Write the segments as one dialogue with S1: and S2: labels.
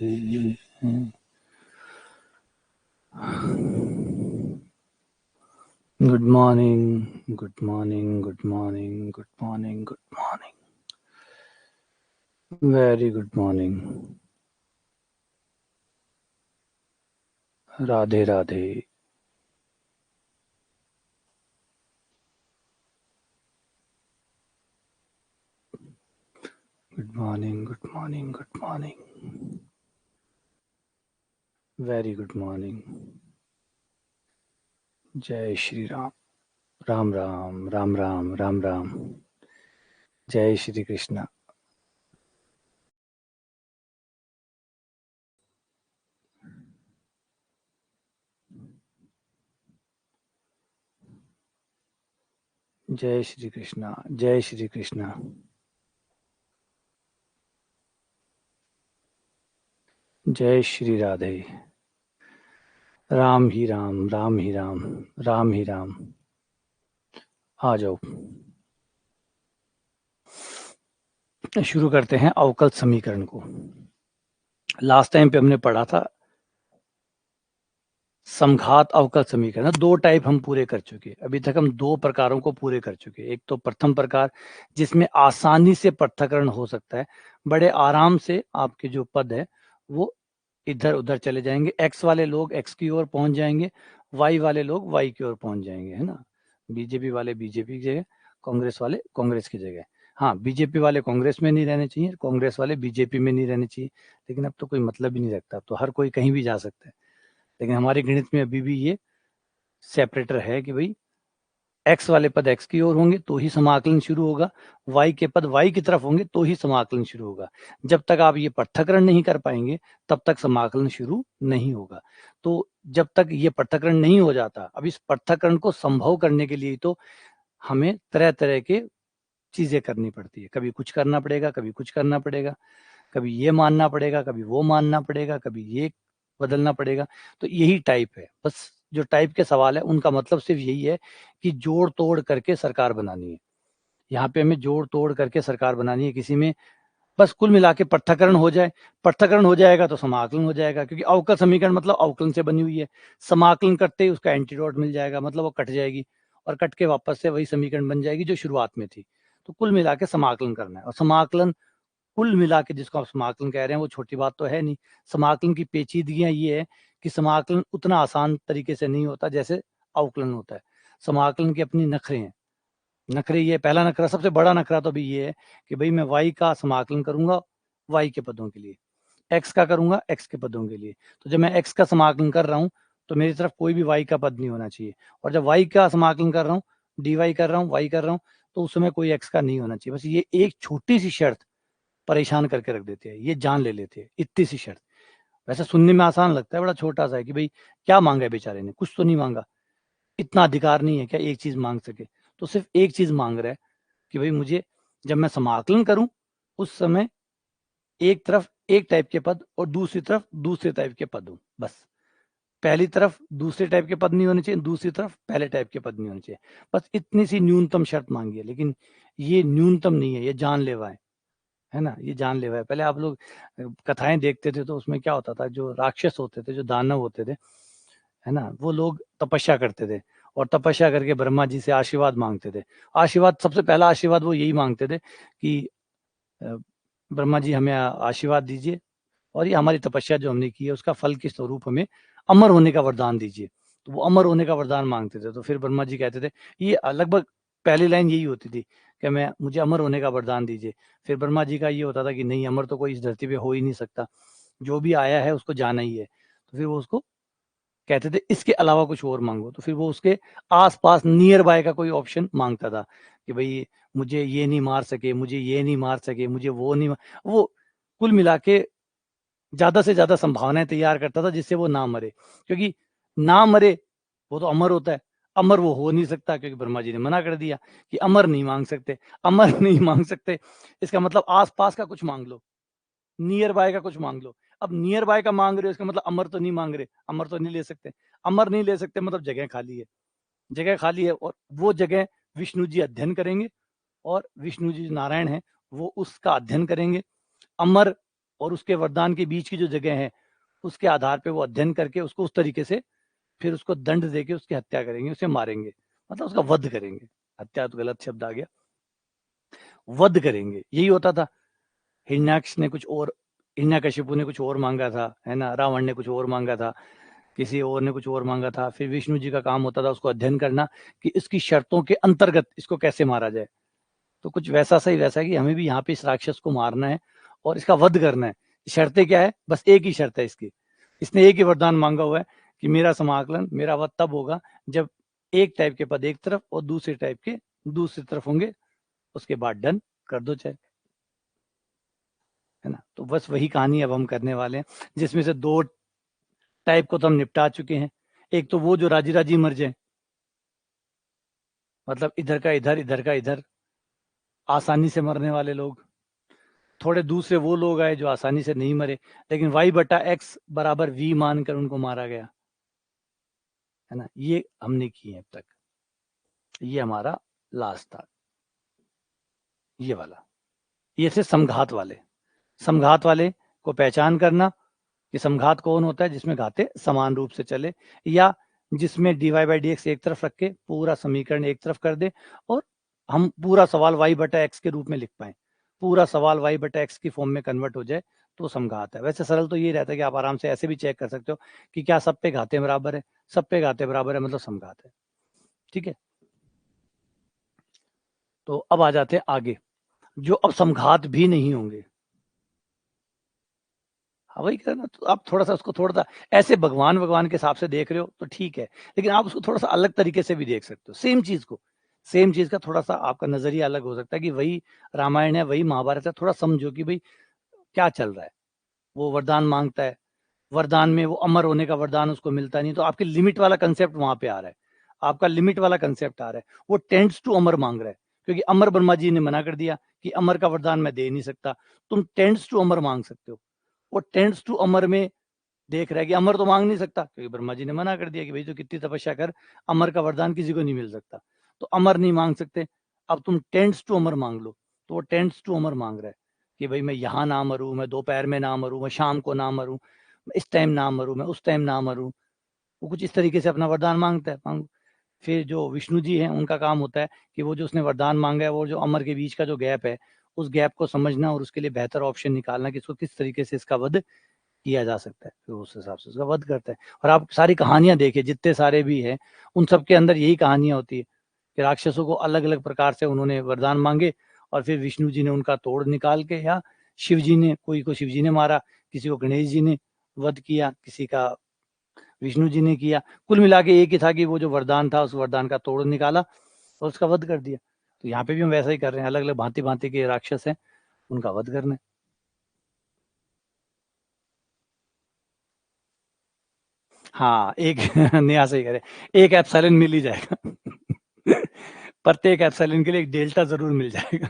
S1: Radhe. Good morning, good morning, good morning, good morning, good morning, very good morning. Radhe Radhe. Good morning, good morning, good morning, very good morning. जय श्री राम। राम राम राम राम राम राम। जय श्री कृष्ण। जय श्री कृष्ण। जय श्री कृष्ण। जय श्री राधे। राम ही राम, राम ही राम, राम ही राम। आ जाओ, शुरू करते हैं अवकल समीकरण को। लास्ट टाइम पे हमने पढ़ा था समघात अवकल समीकरण। दो टाइप हम पूरे कर चुके। अभी तक हम दो प्रकारों को पूरे कर चुके। एक तो प्रथम प्रकार जिसमें आसानी से पृथक्करण हो सकता है, बड़े आराम से आपके जो पद है वो इधर उधर चले जाएंगे। एक्स वाले लोग एक्स की ओर पहुंच जाएंगे, वाई वाले लोग वाई की ओर पहुंच जाएंगे, है ना। बीजेपी वाले बीजेपी की जगह, कांग्रेस वाले कांग्रेस की जगह। हाँ, बीजेपी वाले कांग्रेस में नहीं रहने चाहिए, कांग्रेस वाले बीजेपी में नहीं रहने चाहिए। लेकिन अब तो कोई मतलब ही नहीं रखता, अब तो हर कोई कहीं भी जा सकता है। लेकिन हमारे गणित में अभी भी ये सेपरेटर है कि भाई एक्स वाले पद एक्स की ओर होंगे तो ही समाकलन शुरू होगा, वाई के पद वाई की तरफ होंगे तो ही समाकलन शुरू होगा। जब तक आप ये पृथक्करण नहीं कर पाएंगे तब तक समाकलन शुरू नहीं होगा। तो जब तक ये पृथक्करण नहीं हो जाता, अब इस पृथक्करण को संभव करने के लिए तो हमें तरह तरह के चीजें करनी पड़ती है। कभी कुछ करना पड़ेगा, कभी कुछ करना पड़ेगा, कभी ये मानना पड़ेगा, कभी वो मानना पड़ेगा, कभी ये बदलना पड़ेगा। तो यही टाइप है। बस जो टाइप के सवाल है उनका मतलब सिर्फ यही है कि जोड़ तोड़ करके सरकार बनानी है। यहाँ पे हमें जोड़ तोड़ करके सरकार बनानी है। किसी में बस कुल मिला के पृथक्करण हो जाए, पृथक्करण हो जाएगा तो समाकलन हो जाएगा, क्योंकि अवकल समीकरण मतलब अवकलन से बनी हुई है। समाकलन करते ही उसका एंटीडोट मिल जाएगा, मतलब वो कट जाएगी और कट के वापस से वही समीकरण बन जाएगी जो शुरुआत में थी। तो कुल मिला के समाकलन करना है। और समाकलन कुल मिला के जिसको आप समाकलन कह रहे हैं वो छोटी बात तो है नहीं। समाकलन की पेचीदगियां ये है कि समाकलन उतना आसान तरीके से नहीं होता जैसे अवकलन होता है। समाकलन की अपनी नखरे हैं। नखरे ये पहला नखरा, सबसे बड़ा नखरा तो भी ये है कि भाई मैं वाई का समाकलन करूंगा वाई के पदों के लिए, एक्स का करूंगा एक्स के पदों के लिए। तो जब मैं एक्स का समाकलन कर रहा हूँ तो मेरी तरफ कोई भी वाई का पद नहीं होना चाहिए। और जब वाई का समाकलन कर रहा हूँ, डी वाई कर रहा हूँ, वाई कर रहा हूँ, तो उस समय कोई एक्स का नहीं होना चाहिए। बस ये एक छोटी सी शर्त परेशान करके रख देते हैं, ये जान ले लेते हैं, इतनी सी शर्त। वैसे सुनने में आसान लगता है, बड़ा छोटा सा है कि भाई क्या मांगा है बेचारे ने, कुछ तो नहीं मांगा। इतना अधिकार नहीं है क्या एक चीज मांग सके। तो सिर्फ एक चीज मांग रहा है कि भाई मुझे जब मैं समाकलन करूं उस समय एक तरफ एक टाइप के पद और दूसरी तरफ दूसरे टाइप के पद हो। बस पहली तरफ दूसरे टाइप के पद नहीं होने चाहिए, दूसरी तरफ पहले टाइप के पद नहीं होने चाहिए। बस इतनी सी न्यूनतम शर्त मांगी है। लेकिन ये न्यूनतम नहीं है, ये जानलेवा है ना, ये जानलेवा है। पहले आप लोग कथाएं देखते थे तो उसमें क्या होता था, जो राक्षस होते थे, जो दानव होते थे, है ना, वो लोग तपस्या करते थे और तपस्या करके ब्रह्मा जी से आशीर्वाद मांगते थे। आशीर्वाद, सबसे पहला आशीर्वाद वो यही मांगते थे कि अ, ब्रह्मा जी हमें आशीर्वाद दीजिए और ये हमारी तपस्या जो हमने की है उसका फल के स्वरूप हमें अमर होने का वरदान दीजिए। तो वो अमर होने का वरदान मांगते थे। तो फिर ब्रह्मा जी कहते थे, ये लगभग पहली लाइन यही होती थी कि मैं मुझे अमर होने का वरदान दीजिए। फिर ब्रह्मा जी का ये होता था कि नहीं, अमर तो कोई इस धरती पे हो ही नहीं सकता, जो भी आया है उसको जाना ही है। तो फिर वो उसको कहते थे इसके अलावा कुछ और मांगो। तो फिर वो उसके आसपास नियर बाय का कोई ऑप्शन मांगता था कि भाई मुझे ये नहीं मार सके, मुझे ये नहीं मार सके, मुझे वो नहीं वो कुल मिला के ज्यादा से ज्यादा संभावनाएं तैयार करता था जिससे वो ना मरे। क्योंकि ना मरे वो तो अमर होता है, अमर वो हो नहीं सकता क्योंकि ब्रह्मा जी ने मना कर दिया कि अमर नहीं मांग सकते। अमर नहीं मांग सकते इसका मतलब आसपास का कुछ मांग लो, नियर बाय का कुछ मांग लो। अब नियर बाय का मांग रहे हो इसका मतलब अमर तो नहीं मांग रहे, अमर तो नहीं ले सकते। अमर नहीं ले सकते मतलब जगह खाली है, जगह खाली है और वो जगह विष्णु जी अध्ययन करेंगे और विष्णु जी नारायण है वो उसका अध्ययन करेंगे। अमर और उसके वरदान के बीच की जो जगह है उसके आधार पे वो अध्ययन करके उसको उस तरीके से फिर उसको दंड देके उसकी हत्या करेंगे, उसे मारेंगे, मतलब उसका वध करेंगे। हत्या तो गलत शब्द आ गया, वध करेंगे, यही होता था। हिरण्याक्ष ने कुछ और, हिरण्यकशिपु ने कुछ और मांगा था, है ना, रावण ने कुछ और मांगा था, किसी और ने कुछ और मांगा था। फिर विष्णु जी का काम होता था उसको अध्ययन करना कि इसकी शर्तों के अंतर्गत इसको कैसे मारा जाए। तो कुछ वैसा सही वैसा है कि हमें भी यहाँ पे इस राक्षस को मारना है और इसका वध करना है। शर्तें क्या है, बस एक ही शर्त है इसकी, इसने एक ही वरदान मांगा हुआ है कि मेरा समाकलन, मेरा वध तब होगा जब एक टाइप के पद एक तरफ और दूसरे टाइप के दूसरी तरफ होंगे, उसके बाद डन कर दो चाहे, है ना। तो बस वही कहानी अब हम करने वाले हैं, जिसमें से दो टाइप को तो हम निपटा चुके हैं। एक तो वो जो राजी राजी मर जाए, मतलब इधर का इधर, इधर का इधर, आसानी से मरने वाले लोग। थोड़े दूसरे वो लोग आए जो आसानी से नहीं मरे, लेकिन y/x बराबर v मानकर उनको मारा गया, है ना। ये हमने किए अब तक, ये हमारा लास्ट था, ये वाला। ये थे समघात वाले। समघात वाले को पहचान करना कि समघात कौन होता है, जिसमें घाते समान रूप से चले, या जिसमें dy/dx एक तरफ रख के पूरा समीकरण एक तरफ कर दे और हम पूरा सवाल y/x के रूप में लिख पाए, पूरा सवाल y/x की फॉर्म में कन्वर्ट हो जाए, तो समघात है। वैसे सरल तो ये रहता है कि आप आराम से ऐसे भी चेक कर सकते हो कि क्या सब पे घाते बराबर है, सब पे घाते बराबर है मतलब समघात है, ठीक है। तो अब आ जाते हैं आगे, जो अब समघात भी नहीं होंगे। हाँ वही कह ना, तो आप थोड़ा सा उसको थोड़ा सा ऐसे भगवान भगवान के हिसाब से देख रहे हो तो ठीक है, लेकिन आप उसको थोड़ा सा अलग तरीके से भी देख सकते हो, सेम चीज को, सेम चीज का थोड़ा सा आपका नजरिया अलग हो सकता है कि वही रामायण है, वही महाभारत है, थोड़ा समझो कि भाई क्या चल रहा है। वो वरदान मांगता है, वरदान में वो अमर होने का वरदान उसको मिलता नहीं, तो आपके लिमिट वाला कंसेप्ट वहां पे आ रहा है, आपका लिमिट वाला कंसेप्ट आ रहा है। वो टेंड्स टू अमर मांग रहा है, क्योंकि अमर ब्रह्मा जी ने मना कर दिया कि अमर का वरदान मैं दे नहीं सकता, तुम टेंड्स टू अमर मांग सकते हो। वो टेंड्स टू अमर में देख रहा है कि अमर तो मांग नहीं सकता, क्योंकि ब्रह्मा जी ने मना कर दिया कि भाई तो कितनी तपस्या कर, अमर का वरदान किसी को नहीं मिल सकता, तो अमर नहीं मांग सकते। अब तुम टेंट्स टू अमर मांग लो, तो वो टेंट्स टू अमर मांग रहा है कि भाई मैं यहाँ ना मरूं, मैं दोपहर में ना मरूं, मैं शाम को ना मरूं, मैं इस टाइम ना मरूं, मैं उस टाइम ना मरूं। वो कुछ इस तरीके से अपना वरदान मांगता है, मांग। फिर जो विष्णु जी हैं उनका काम होता है कि वो जो उसने वरदान मांगा है, वो जो अमर के बीच का जो गैप है, उस गैप को समझना और उसके लिए बेहतर ऑप्शन निकालना कि इसको किस तरीके से इसका वध किया जा सकता है, फिर उस हिसाब से उसका वध करता है। और आप सारी कहानियां देखिए, जितने सारे भी हैं, उन सब के अंदर यही कहानियां होती है कि राक्षसों को अलग अलग प्रकार से उन्होंने वरदान मांगे और फिर विष्णु जी ने उनका तोड़ निकाल के, या शिव जी ने, कोई को शिव जी ने मारा, किसी को गणेश जी ने वध किया, किसी का विष्णु जी ने किया, कुल मिला के एक ही था कि वो जो वरदान था उस वरदान का तोड़ निकाला और उसका वध कर दिया। तो यहाँ पे भी हम वैसा ही कर रहे हैं, अलग अलग भांति भांति के राक्षस हैं, उनका वध करना है। हाँ एक नया सही करे, एक एप्सिलॉन मिल ही जाएगा प्रत्येक एप्सिलॉन के लिए एक डेल्टा जरूर मिल जाएगा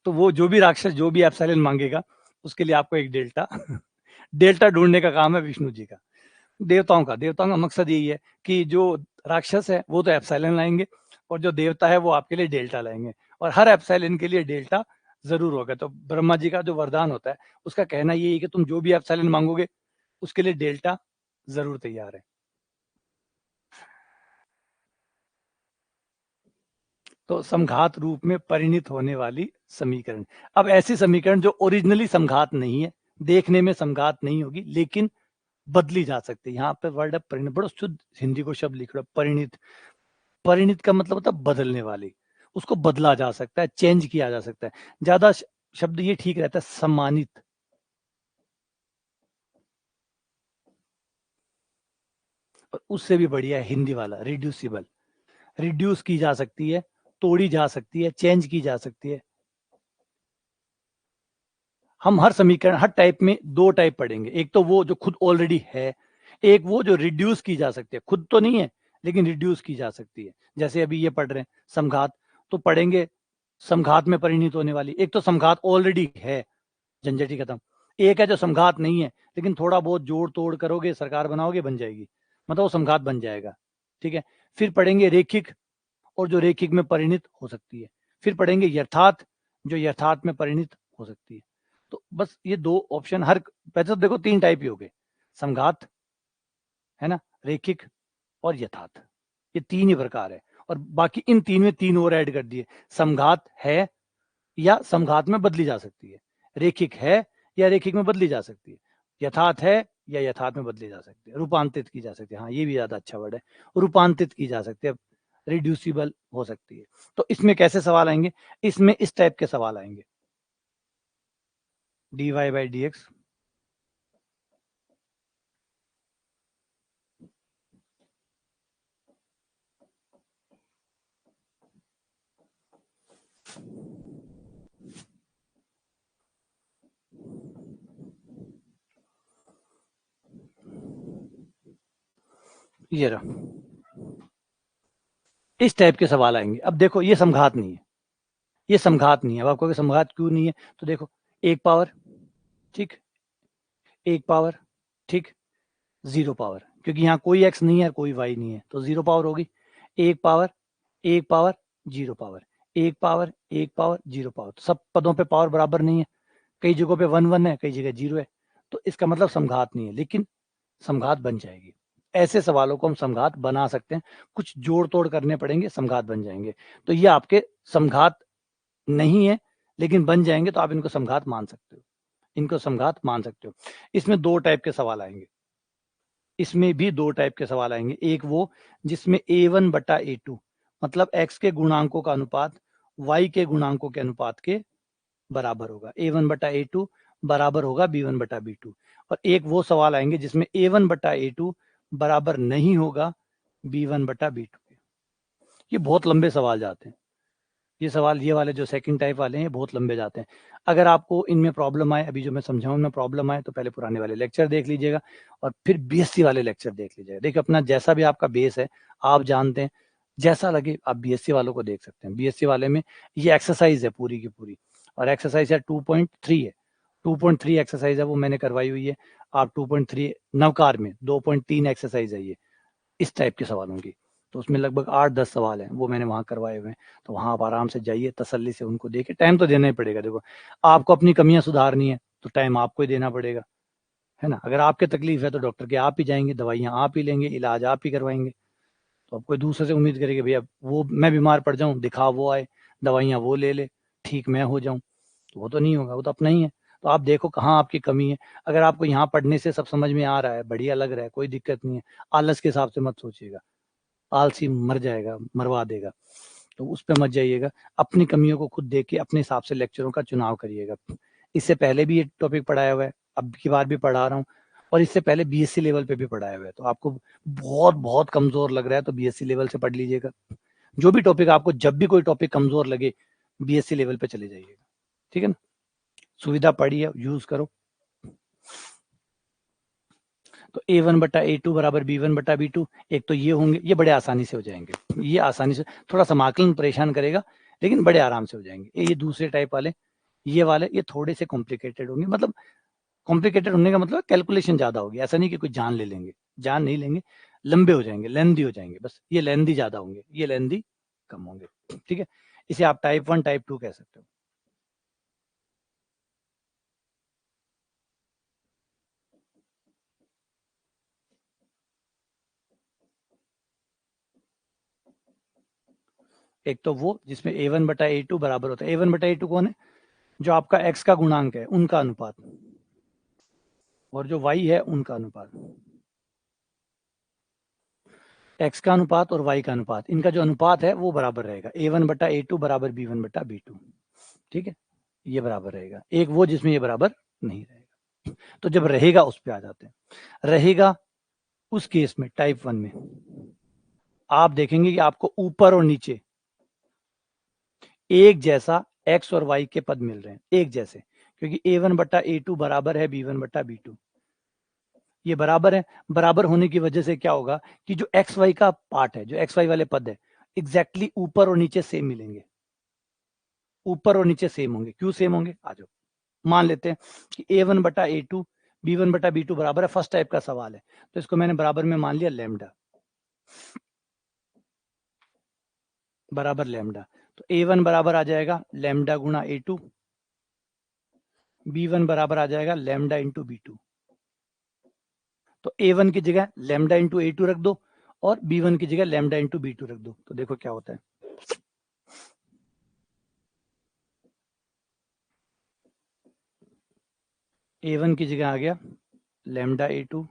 S1: तो वो जो भी राक्षस जो भी एप्सिलॉन मांगेगा उसके लिए आपको एक डेल्टा डेल्टा ढूंढने का काम है विष्णु जी का। देवताओं का मकसद यही है कि जो राक्षस है वो तो एप्सिलॉन लाएंगे और जो देवता है वो आपके लिए डेल्टा लाएंगे, और हर एप्सिलॉन के लिए डेल्टा जरूर होगा। तो ब्रह्मा जी का जो वरदान होता है उसका कहना यही है कि तुम जो भी एप्सिलॉन मांगोगे उसके लिए डेल्टा जरूर तैयार है। तो समघात रूप में परिणित होने वाली समीकरण। अब ऐसी समीकरण जो ओरिजिनली समघात नहीं है, देखने में समघात नहीं होगी, लेकिन बदली जा सकती है। यहाँ पे वर्ड है परिणित, बड़ा शुद्ध हिंदी को शब्द लिख रहा है परिणित। परिणित का मतलब होता है बदलने वाली, उसको बदला जा सकता है, चेंज किया जा सकता है। ज्यादा शब्द ये ठीक रहता है सम्मानित। और उससे भी बढ़िया है हिंदी वाला रिड्यूसिबल, रिड्यूस की जा सकती है, तोड़ी जा सकती है, चेंज की जा सकती है। हम हर समीकरण, हर टाइप में दो टाइप पढ़ेंगे, एक तो वो जो खुद ऑलरेडी है, एक वो जो रिड्यूस की जा सकती है, खुद तो नहीं है लेकिन रिड्यूस की जा सकती है। जैसे अभी ये पढ़ रहे हैं समघात, तो पढ़ेंगे समघात में परिणित होने वाली। एक तो समघात ऑलरेडी है, झंझट ही खत्म। एक है जो समघात नहीं है लेकिन थोड़ा बहुत जोड़ तोड़ करोगे, सरकार बनाओगे, बन जाएगी, मतलब वो समघात बन जाएगा, ठीक है। फिर पढ़ेंगे रेखिक, और जो रेखिक में परिणित हो सकती है। फिर पढ़ेंगे यथार्थ, जो यथार्थ में परिणित हो सकती है। तो बस ये दो ऑप्शन हर वैसे तो देखो तीन टाइप ही हो गए, समघात है ना, रेखिक और यथार्थ, ये तीन ही प्रकार है। और बाकी इन तीन में तीन और ऐड कर दिए, समघात है या समघात में बदली जा सकती है, रेखिक है या रेखिक में बदली जा सकती है, यथार्थ है या यथार्थ में बदली जा सकती है, रूपांतरित की जा सकती है, हाँ ये भी ज्यादा अच्छा वर्ड है, रूपांतरित की जा सकती है, रिड्यूसिबल हो सकती है। तो इसमें कैसे सवाल आएंगे, इसमें इस टाइप के सवाल आएंगे, dy बाई डी एक्स, ये रहा, इस टाइप के सवाल आएंगे। अब देखो ये समघात नहीं है, ये समघात नहीं है। अब आपको कहोगे समघात क्यों नहीं है, तो देखो एक पावर, ठीक, एक पावर, ठीक, जीरो पावर, क्योंकि यहाँ कोई एक्स नहीं है कोई वाई नहीं है तो जीरो पावर होगी, एक पावर, एक पावर, जीरो पावर, एक पावर, एक पावर, जीरो पावर, तो सब पदों पे पावर बराबर नहीं है, कई जगहों पे वन वन है कई जगह जीरो है, तो इसका मतलब समघात नहीं है, लेकिन समघात बन जाएगी। ऐसे सवालों को हम समघात बना सकते हैं, कुछ जोड़ तोड़ करने पड़ेंगे, समघात बन जाएंगे। तो ये आपके समघात नहीं है लेकिन बन जाएंगे, तो आप इनको समघात मान सकते हो, इनको समघात मान सकते हो। इसमें दो टाइप के सवाल आएंगे, इसमें भी दो टाइप के सवाल आएंगे, एक वो जिसमें a1 बटा a2 मतलब x के गुणांकों का अनुपात y के गुणांकों के अनुपात के बराबर होगा, a1 बटा a2 बराबर होगा b1 बटा b2। और एक वो सवाल आएंगे जिसमें a1 बटा a2 बराबर नहीं होगा b1 बटा b2 के। ये बहुत लंबे सवाल जाते हैं, ये सवाल ये वाले जो सेकंड टाइप वाले हैं बहुत लंबे जाते हैं। अगर आपको इनमें प्रॉब्लम आए, अभी जो मैं समझाऊं इनमें प्रॉब्लम आए, तो पहले पुराने वाले लेक्चर देख लीजिएगा और फिर बीएससी वाले लेक्चर देख लीजिएगा। देखिए अपना जैसा भी आपका बेस है, आप जानते हैं, जैसा लगे आप बीएससी वालों को देख सकते हैं। बीएससी वाले में ये एक्सरसाइज है पूरी की पूरी, और एक्सरसाइज है 2.3 है, 2.3 एक्सरसाइज है वो मैंने करवाई हुई है। आप 2.3 नवकार में 2.3 एक्सरसाइज है ये इस टाइप के सवालों की, तो उसमें लगभग 8-10 सवाल हैं, वो मैंने वहाँ करवाए हुए हैं। तो वहाँ आप आराम से जाइए, तसल्ली से उनको देखिए, टाइम तो देना ही पड़ेगा। देखो आपको अपनी कमियां सुधारनी है तो टाइम आपको ही देना पड़ेगा, है ना। अगर आपके तकलीफ है तो डॉक्टर के आप ही जाएंगे, दवाइयाँ आप ही लेंगे, इलाज आप ही करवाएंगे। तो अब कोई दूसरे से उम्मीद करेगी भैया वो मैं बीमार पड़ जाऊं दिखा वो आए, दवाइयाँ वो ले ले, ठीक मैं हो जाऊं, तो वो तो नहीं होगा, वो तो अपना ही है। तो आप देखो कहाँ आपकी कमी है। अगर आपको यहाँ पढ़ने से सब समझ में आ रहा है, बढ़िया लग रहा है, कोई दिक्कत नहीं है, आलस के हिसाब से मत सोचिएगा, आलसी मर जाएगा, मरवा देगा, तो उस पे मत जाइएगा। अपनी कमियों को खुद देख के अपने हिसाब से लेक्चरों का चुनाव करिएगा। इससे पहले भी ये टॉपिक पढ़ाया हुआ है, अब की बार भी पढ़ा रहा हूँ, और इससे पहले बीएससी लेवल पे भी पढ़ाया हुआ है। तो आपको बहुत बहुत कमजोर लग रहा है तो बीएससी लेवल से पढ़ लीजिएगा। जो भी टॉपिक आपको, जब भी कोई टॉपिक कमजोर लगे, बीएससी लेवल पे चले जाइएगा, ठीक है ना। सुविधा पड़ी है, यूज करो। तो a1 बटा a2 बराबर b1 बटा b2, एक तो ये होंगे, ये बड़े आसानी से हो जाएंगे, ये आसानी से, थोड़ा समाकलन परेशान करेगा लेकिन बड़े आराम से हो जाएंगे। ये दूसरे टाइप वाले, ये वाले ये थोड़े से कॉम्प्लिकेटेड होंगे, मतलब कॉम्प्लिकेटेड होने का मतलब कैलकुलेशन ज्यादा होगी, ऐसा नहीं कि कोई जान ले लेंगे, जान नहीं लेंगे, लंबे हो जाएंगे, लेंदी हो जाएंगे, बस ये लेंदी ज्यादा होंगे, ये लेंदी कम होंगे, ठीक है। इसे आप टाइप 1 टाइप 2 कह सकते हो। एक तो वो जिसमें a1 बटा a2 बराबर होता है, a1 बटा a2 कौन है, जो आपका x का गुणांक है उनका अनुपात, और जो y है उनका अनुपात, x का अनुपात और y का अनुपात, इनका जो अनुपात है वो बराबर रहेगा, a1 बटा a2 बराबर b1 बटा b2, ठीक है, ये बराबर रहेगा। एक वो जिसमें ये बराबर नहीं रहेगा, तो जब रहेगा उस पर आ जाते हैं। रहेगा उस केस में टाइप 1 में आप देखेंगे कि आपको ऊपर और नीचे एक जैसा x और y के पद मिल रहे हैं, एक जैसे, क्योंकि a1 बटा a2 बराबर है b1 बटा b2, ये बराबर है। बराबर होने की वजह से क्या होगा कि जो एक्स वाई का पार्ट है, जो एक्स वाई वाले पद है, एग्जैक्टली ऊपर और नीचे सेम मिलेंगे, ऊपर और नीचे सेम होंगे। क्यों सेम होंगे, आ जाओ मान लेते हैं कि a1 बटा a2 b1 बटा b2 बराबर है, फर्स्ट टाइप का सवाल है, तो इसको मैंने बराबर में मान लिया लैम्डा, बराबर लैम्डा, तो a1 बराबर आ जाएगा लैम्डा गुणा a2, B1 बराबर आ जाएगा लैम्डा इंटू B2। तो A1 की जगह लैम्डा इंटू A2 रख दो और B1 की जगह लैम्डा इंटू B2 रख दो, तो देखो क्या होता है। A1 की जगह आ गया lambda A2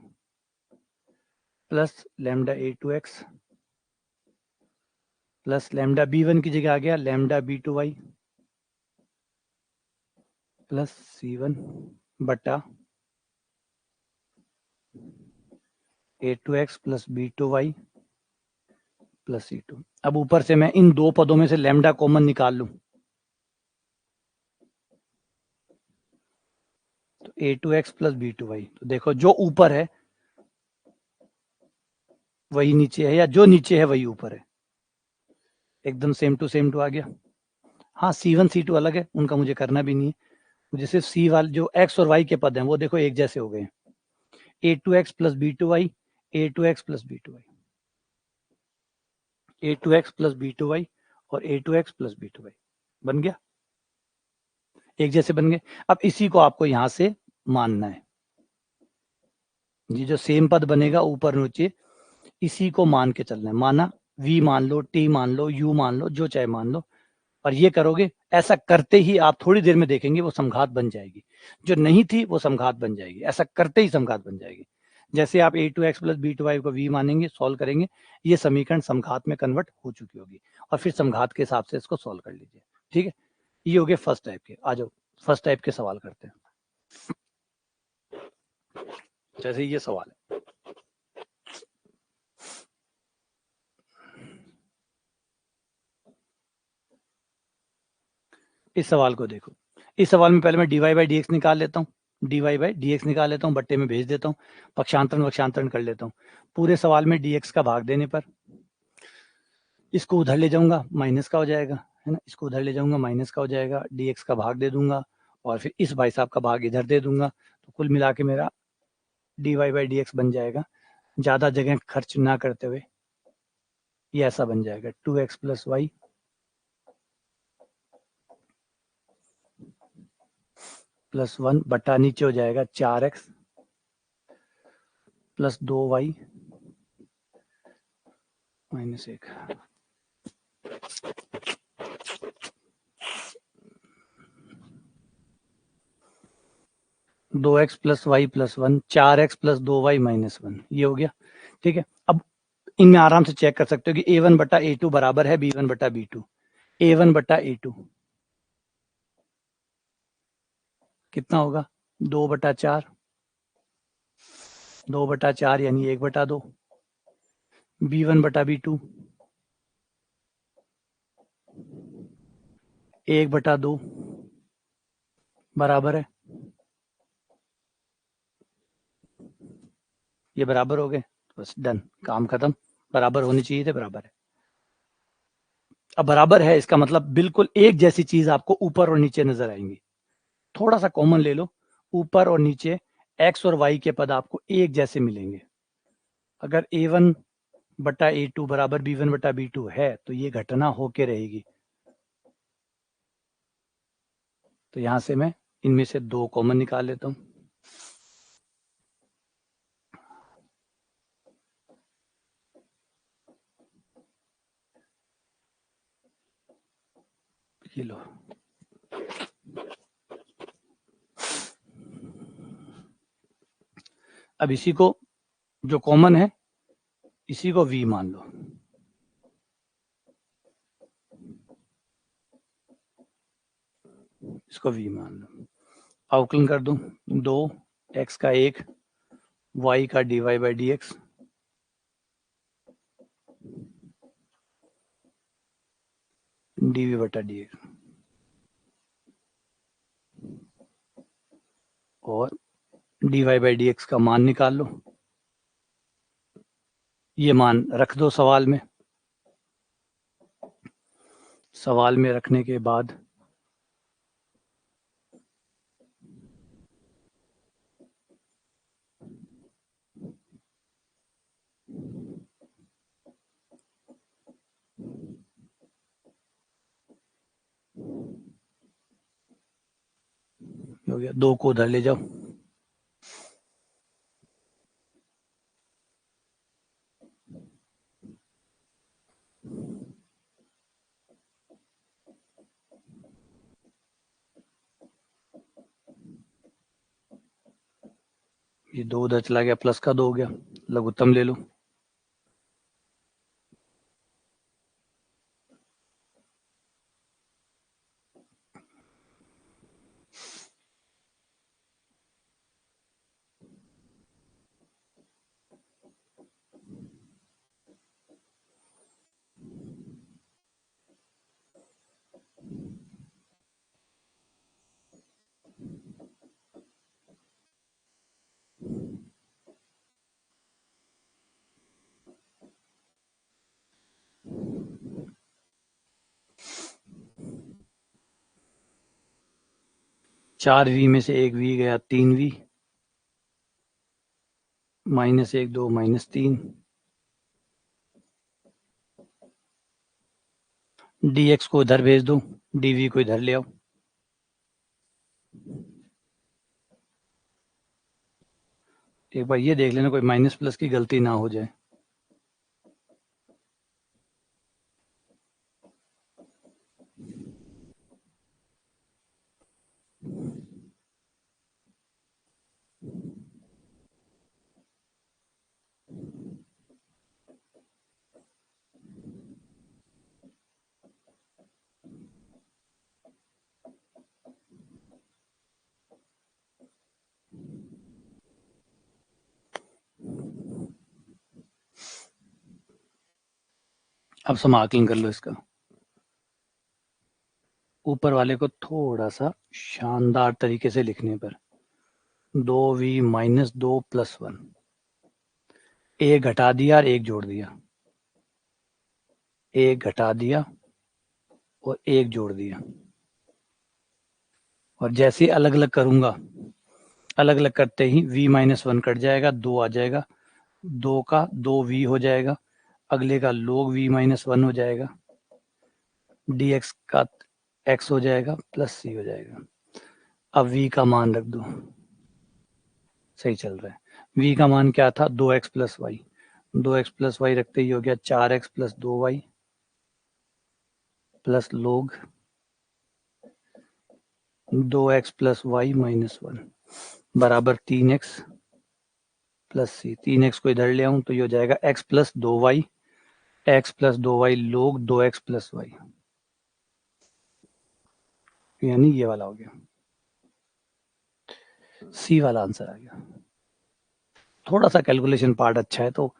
S1: plus lambda A2x plus lambda B1 की जगह आ गया लैम्डा B2y प्लस C1 बटा A2x plus B2y plus C2। अब ऊपर से मैं इन दो पदों में से लैम्डा कॉमन निकाल लूं, तो A2x प्लस B2y, तो देखो जो ऊपर है वही नीचे है, या जो नीचे है वही ऊपर है, एकदम सेम टू आ गया। हाँ C1 C2 अलग है, उनका मुझे करना भी नहीं है, मुझे सिर्फ C वाले जो x और y के पद हैं वो देखो एक जैसे हो गए। A2x plus B2y, A2x plus B2y, A2x plus B2y और A2x प्लस B2y बन गया, एक जैसे बन गए। अब इसी को आपको यहां से मानना है, ये जो सेम पद बनेगा ऊपर नीचे इसी को मान के चलना है। माना V मान लो, T मान लो, U मान लो, जो चाहे मान लो, और ये करोगे। ऐसा करते ही आप थोड़ी देर में देखेंगे वो समघात बन जाएगी, जो नहीं थी वो समघात बन जाएगी, ऐसा करते ही समघात बन जाएगी। जैसे आप A2x प्लस B2y को V मानेंगे, सॉल्व करेंगे, ये समीकरण समघात में कन्वर्ट हो चुकी होगी, और फिर समघात के हिसाब से इसको सॉल्व कर लीजिए। ठीक है, ये हो गए फर्स्ट टाइप के। आ जाओ फर्स्ट टाइप के सवाल करते हैं। जैसे ये सवाल है, इस सवाल को देखो। इस सवाल में पहले मैं dy बाई डी एक्स निकाल लेता हूँ, dy बाई डी एक्स निकाल लेता हूँ, बट्टे में भेज देता हूँ, पक्षांतरण वक्षांतरण कर लेता हूँ। पूरे सवाल में dx का भाग देने पर इसको उधर ले जाऊंगा, माइनस का हो जाएगा, है ना, इसको उधर ले जाऊंगा, माइनस का हो जाएगा, dx का भाग दे दूंगा, और फिर इस भाई साहब का भाग इधर दे दूंगा, तो कुल मिला के मेरा dy बाई डी एक्स बन जाएगा, ज्यादा जगह खर्च ना करते हुए ये ऐसा बन जाएगा 2x प्लस वाई प्लस 1 बटा नीचे हो जाएगा 4x plus 2y minus 1। 2x plus y plus 1, 4x plus 2y minus 1, ये हो गया। ठीक है, अब इनमें आराम से चेक कर सकते हो कि a1 बटा a2 बराबर है b1 बटा b2। a1 बटा a2 कितना होगा, 2/4, 2/4 यानी 1/2। b1 बटा b2 1/2 बराबर है, ये बराबर हो गए, बस डन, काम खत्म। बराबर होनी चाहिए थे, बराबर है। अब बराबर है इसका मतलब बिल्कुल एक जैसी चीज आपको ऊपर और नीचे नजर आएंगी। थोड़ा सा कॉमन ले लो, ऊपर और नीचे x और y के पद आपको एक जैसे मिलेंगे। अगर a1 बटा a2 बराबर b1 बटा b2 है तो ये घटना होके रहेगी। तो यहां से मैं इनमें से दो कॉमन निकाल लेता हूं। ये लो, अब इसी को जो कॉमन है इसी को v मान लो, इसको v मान लो, अवकलन कर दूं, 2 x का 1 y का dy by D x dv बटा dx, और dy बाई डी एक्स का मान निकाल लो। ये मान रख दो सवाल में, सवाल में रखने के बाद हो गया, 2 को उधर ले जाओ, ये 2 उधर चला गया, प्लस का 2 हो गया, लघुत्तम ले लो। चार वी में से एक वी गया, 3 वी, -1 2 -3, dx को इधर भेज दो, dv को इधर ले आओ। एक बार ये देख लेना कोई माइनस प्लस की गलती ना हो जाए। अब समाकलन कर लो इसका, ऊपर वाले को थोड़ा सा शानदार तरीके से लिखने पर, 2v - 2 + 1, एक घटा दिया और एक जोड़ दिया, एक घटा दिया और एक जोड़ दिया, और जैसे अलग अलग करूंगा, अलग अलग करते ही v - 1 कट जाएगा, 2 आ जाएगा, 2 का 2v हो जाएगा, अगले का log v - 1 हो जाएगा, dx का x हो जाएगा प्लस c हो जाएगा। अब v का मान रख दो, सही चल रहा है। v का मान क्या था, 2x + y, 2x + y रखते ही हो गया 4x + 2y plus log 2x + y - 1 बराबर 3x प्लस c। 3x को इधर ले आऊं तो ये हो जाएगा x + 2y, x + 2y log 2x + y, यानी ये वाला हो गया, सी वाला आंसर आ गया। थोड़ा सा कैलकुलेशन पार्ट अच्छा है तो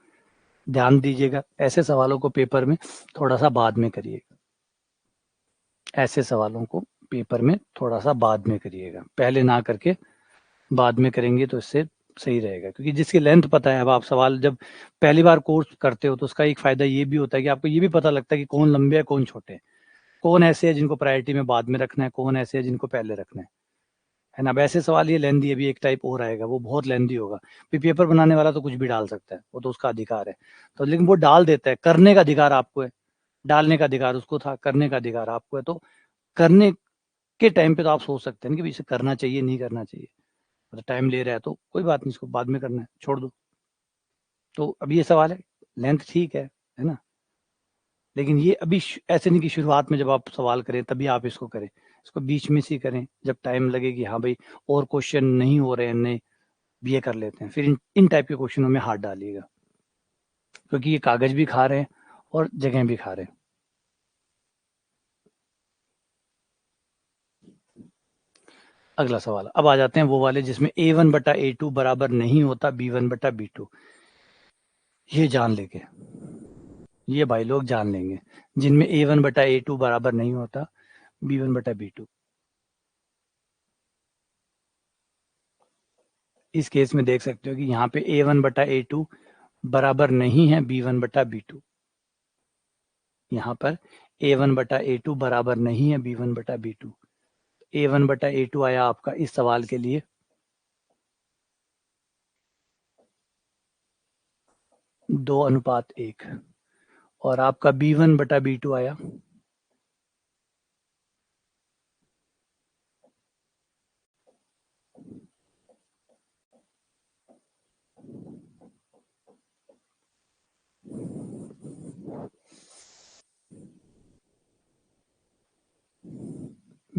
S1: ध्यान दीजिएगा, ऐसे सवालों को पेपर में थोड़ा सा बाद में करिएगा, ऐसे सवालों को पेपर में थोड़ा सा बाद में करिएगा, पहले ना करके बाद में करेंगे तो इससे सही रहेगा। क्योंकि जिसकी लेंथ पता है, अब आप सवाल जब पहली बार कोर्स करते हो तो उसका एक फायदा ये भी होता है कि आपको ये भी पता लगता है कि कौन लंबे है कौन छोटे हैं, कौन ऐसे है जिनको प्रायोरिटी में बाद में रखना है, कौन ऐसे है जिनको पहले रखना है ना। वैसे सवाल ये लेंदी है, अभी एक टाइप और आएगा वो बहुत लेंदी होगा, फिर पेपर बनाने वाला तो कुछ भी डाल सकता है, वो तो उसका अधिकार है, तो लेकिन वो डाल देता है, करने का अधिकार आपको है, डालने का अधिकार उसको था, करने का अधिकार आपको है। तो करने के टाइम पे तो आप सोच सकते हैं कि इसे करना चाहिए नहीं करना चाहिए, तो टाइम ले रहा है तो कोई बात नहीं, इसको बाद में करना है, छोड़ दो। तो अभी ये सवाल है, लेंथ ठीक है ना, लेकिन ये अभी ऐसे नहीं कि शुरुआत में जब आप सवाल करें तभी आप इसको करें, इसको बीच में से करें, जब टाइम लगे कि हाँ भाई और क्वेश्चन नहीं हो रहे हैं नए, ये कर लेते हैं, फिर इन टाइप के क्वेश्चनों में हाथ डालिएगा, क्योंकि ये कागज भी खा रहे हैं और जगह भी खा रहे हैं। अगला सवाल, अब आ जाते हैं वो वाले जिसमें a1/a2 बराबर नहीं होता b1/b2, ये जान लेंगे, ये भाई लोग जान लेंगे, जिनमें a1/a2 बराबर नहीं होता b1/b2। इस केस में देख सकते हो कि यहाँ पे a1/a2 बराबर नहीं है b1/b2, यहाँ पर a1/a2 बराबर नहीं है b1/b2, a1/a2 आया आपका इस सवाल के लिए 2:1, और आपका b1/b2 आया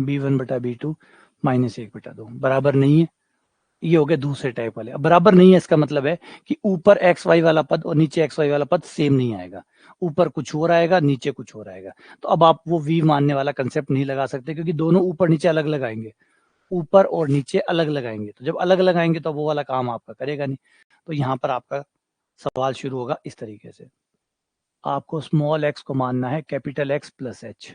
S1: b1 बटा b2 माइनस 1 बटा 2 बराबर नहीं है। ये हो गए दूसरे टाइप वाले। अब बराबर नहीं है इसका मतलब है कि ऊपर एक्स वाई वाला पद और नीचे एक्स वाई वाला पद सेम नहीं आएगा, ऊपर कुछ और आएगा, नीचे कुछ और आएगा। तो अब आप वो वी मानने वाला कंसेप्ट नहीं लगा सकते, क्योंकि दोनों ऊपर नीचे अलग लगाएंगे, ऊपर और नीचे अलग लगाएंगे। तो जब अलग लगाएंगे तो वो वाला काम आपका करेगा नहीं। तो यहाँ पर आपका सवाल शुरू होगा इस तरीके से, आपको स्मॉल एक्स को मानना है capital x plus h,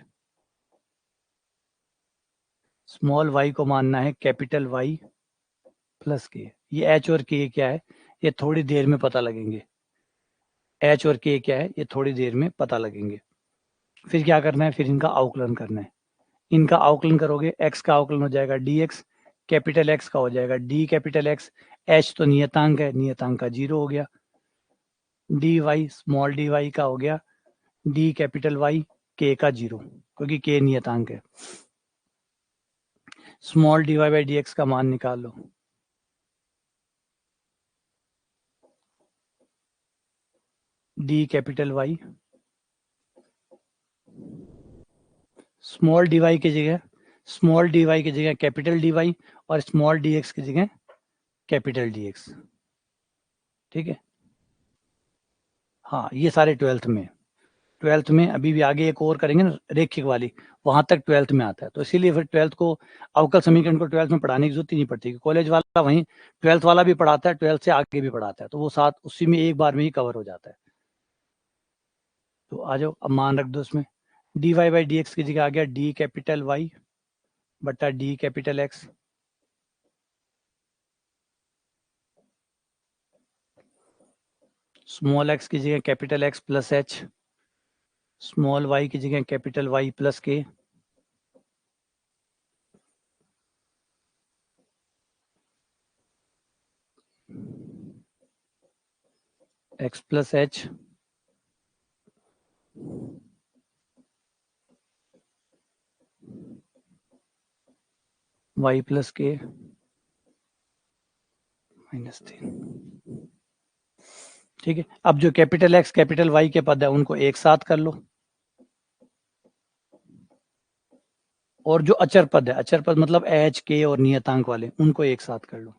S1: small y को मानना है कैपिटल वाई प्लस के। ये एच और के क्या है ये थोड़ी देर में पता लगेंगे, एच और के क्या है ये थोड़ी देर में पता लगेंगे। फिर क्या करना है, फिर इनका आउकलन करना है। इनका आउकलन करोगे, एक्स का आउकलन हो जाएगा डी एक्स, कैपिटल एक्स का हो जाएगा डी कैपिटल एक्स, एच तो नियतांक है, नियतांक का 0 हो गया, d y small D y का हो गया डी कैपिटल वाई के का 0, क्योंकि के नियतांक है। Small D Y by D X का मान निकाल लो, D capital Y small D Y की जगह, स्मॉल डी वाई की जगह कैपिटल डी वाई और स्मॉल डी एक्स की जगह कैपिटल डी एक्स। ठीक है, हाँ ये सारे 12th में, 12th में अभी भी आगे एक और करेंगे ना रेखिक वाली, वहां तक 12th में आता है। तो इसीलिए फिर 12th को अवकल समीकरण को 12th में पढ़ाने की जरूरत ही नहीं पड़ती, कॉलेज वाला वहीं 12th वाला भी पढ़ाता है, 12th से आगे भी पढ़ाता है, तो वो साथ उसी में एक बार में ही कवर हो जाता है। तो आ जाओ, अब मान रख दो इसमें, d Y by D x की जगह आ गया डी कैपिटल वाई बटा d capital x, small x की जगह capital x plus h, small y की जगह capital y plus k, x plus h y plus k minus 3। ठीक है, अब जो कैपिटल एक्स कैपिटल वाई के पद है उनको एक साथ कर लो, और जो अचर पद है, अचर पद मतलब एच के और नियतांक वाले, उनको एक साथ कर लो।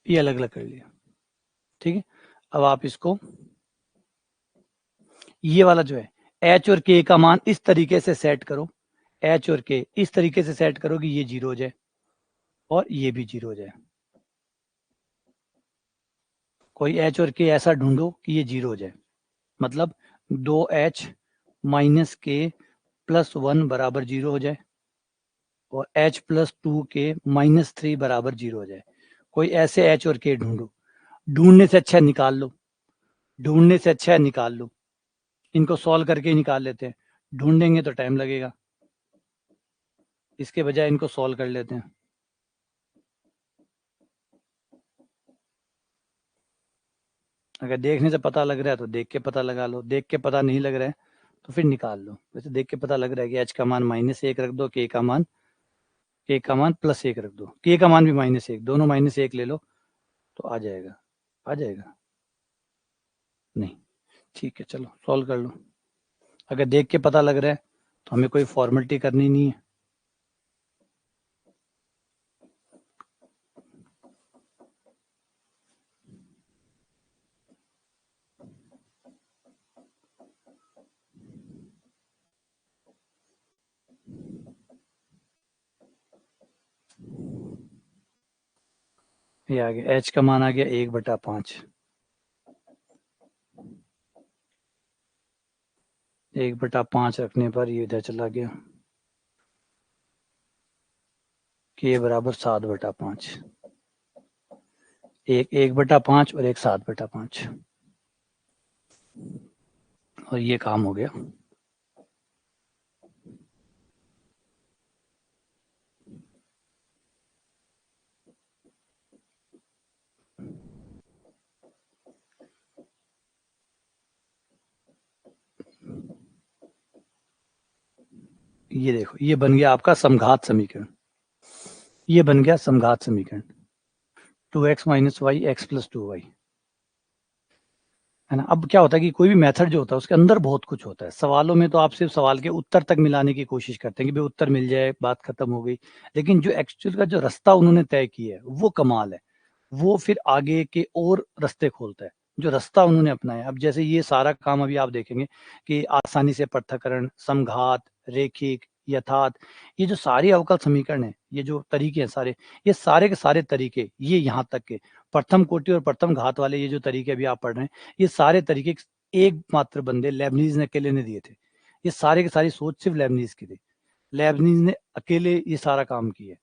S1: ये अलग अलग कर लिया। ठीक है, अब आप इसको, ये वाला जो है एच और के का मान इस तरीके से सेट करो, एच और के इस तरीके से सेट करो कि ये 0 हो जाए और ये भी 0 हो जाए। कोई एच और के ऐसा ढूंढो कि ये 0 हो जाए, मतलब 2h माइनस के प्लस 1 बराबर 0 हो जाए और h प्लस 2 के माइनस 3 बराबर 0 हो जाए। कोई ऐसे h और k ढूंढो, ढूंढने से अच्छा निकाल लो, ढूंढने से अच्छा है निकाल लो, इनको सॉल्व करके ही निकाल लेते हैं, ढूंढेंगे तो टाइम लगेगा, इसके बजाय इनको सॉल्व कर लेते हैं। अगर देखने से पता लग रहा है तो देख के पता लगा लो, देख के पता नहीं लग रहा है तो फिर निकाल लो। वैसे देख के पता लग रहा है कि h का मान -1 रख दो, k का मान +1 रख दो, k का मान भी -1, दोनों -1 ले लो तो आ जाएगा, आ जाएगा नहीं। ठीक है, चलो सॉल्व कर लो। अगर देख के पता लग रहा है तो हमें कोई फॉर्मेलिटी करनी नहीं है। ये आ गया, h का मान आ गया 1/5, 1/5 रखने पर ये इधर चला गया, k बराबर 7/5, एक 1/5 और एक 7/5, और ये काम हो गया। ये देखो, ये बन गया आपका समघात समीकरण, ये बन गया समघात समीकरण 2x minus Y x plus 2y, है ना। अब क्या होता है कि कोई भी मेथड जो होता है उसके अंदर बहुत कुछ होता है। सवालों में तो आप सिर्फ सवाल के उत्तर तक मिलाने की कोशिश करते हैं कि भाई उत्तर मिल जाए, बात खत्म हो गई। लेकिन जो एक्चुअल का जो रास्ता उन्होंने तय किया है वो कमाल है, वो फिर आगे के और रास्ते खोलता है। जो रास्ता उन्होंने अपनाया, अब जैसे ये सारा काम अभी आप देखेंगे कि आसानी से पृथक्करण, समघात, रेखिक, यथात, ये जो सारे अवकल समीकरण है, ये जो तरीके हैं सारे, ये सारे के सारे तरीके, ये यहाँ तक के प्रथम कोटि और प्रथम घात वाले ये जो तरीके अभी आप पढ़ रहे हैं, ये सारे तरीके एकमात्र बंदे लेबनीज ने अकेले ने दिए थे। ये सारे की सारी सोच सिर्फ लेबनीज की थी। लेबनीज ने अकेले ये सारा काम किया।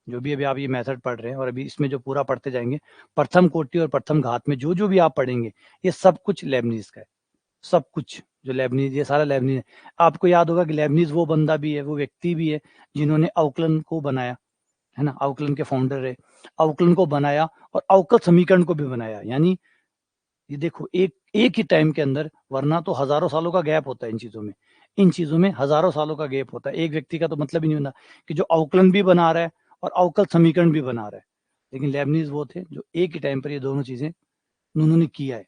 S1: जो भी अभी आप ये मेथड पढ़ रहे हैं और अभी इसमें जो पूरा पढ़ते जाएंगे, प्रथम कोटि और प्रथम घात में जो जो भी आप पढ़ेंगे, ये सब कुछ लेबनीज का है। सब कुछ जो लेबनीज, ये सारा लेबनीज है। आपको याद होगा कि लेबनीज वो बंदा भी है, वो व्यक्ति भी है जिन्होंने अवकलन को बनाया, है ना। अवकलन के फाउंडर है, अवकलन को बनाया और अवकल समीकरण को भी बनाया। यानी ये देखो, एक एक ही टाइम के अंदर, वरना तो हजारों सालों का गैप होता है इन चीजों में, इन चीजों में हजारों सालों का गैप होता है। एक व्यक्ति का तो मतलब ही नहीं होता कि जो अवकलन भी बना रहा है और अवकल समीकरण भी बना रहा है। लेकिन लेबनीज वो थे जो एक ही टाइम पर ये दोनों चीजें उन्होंने किया है,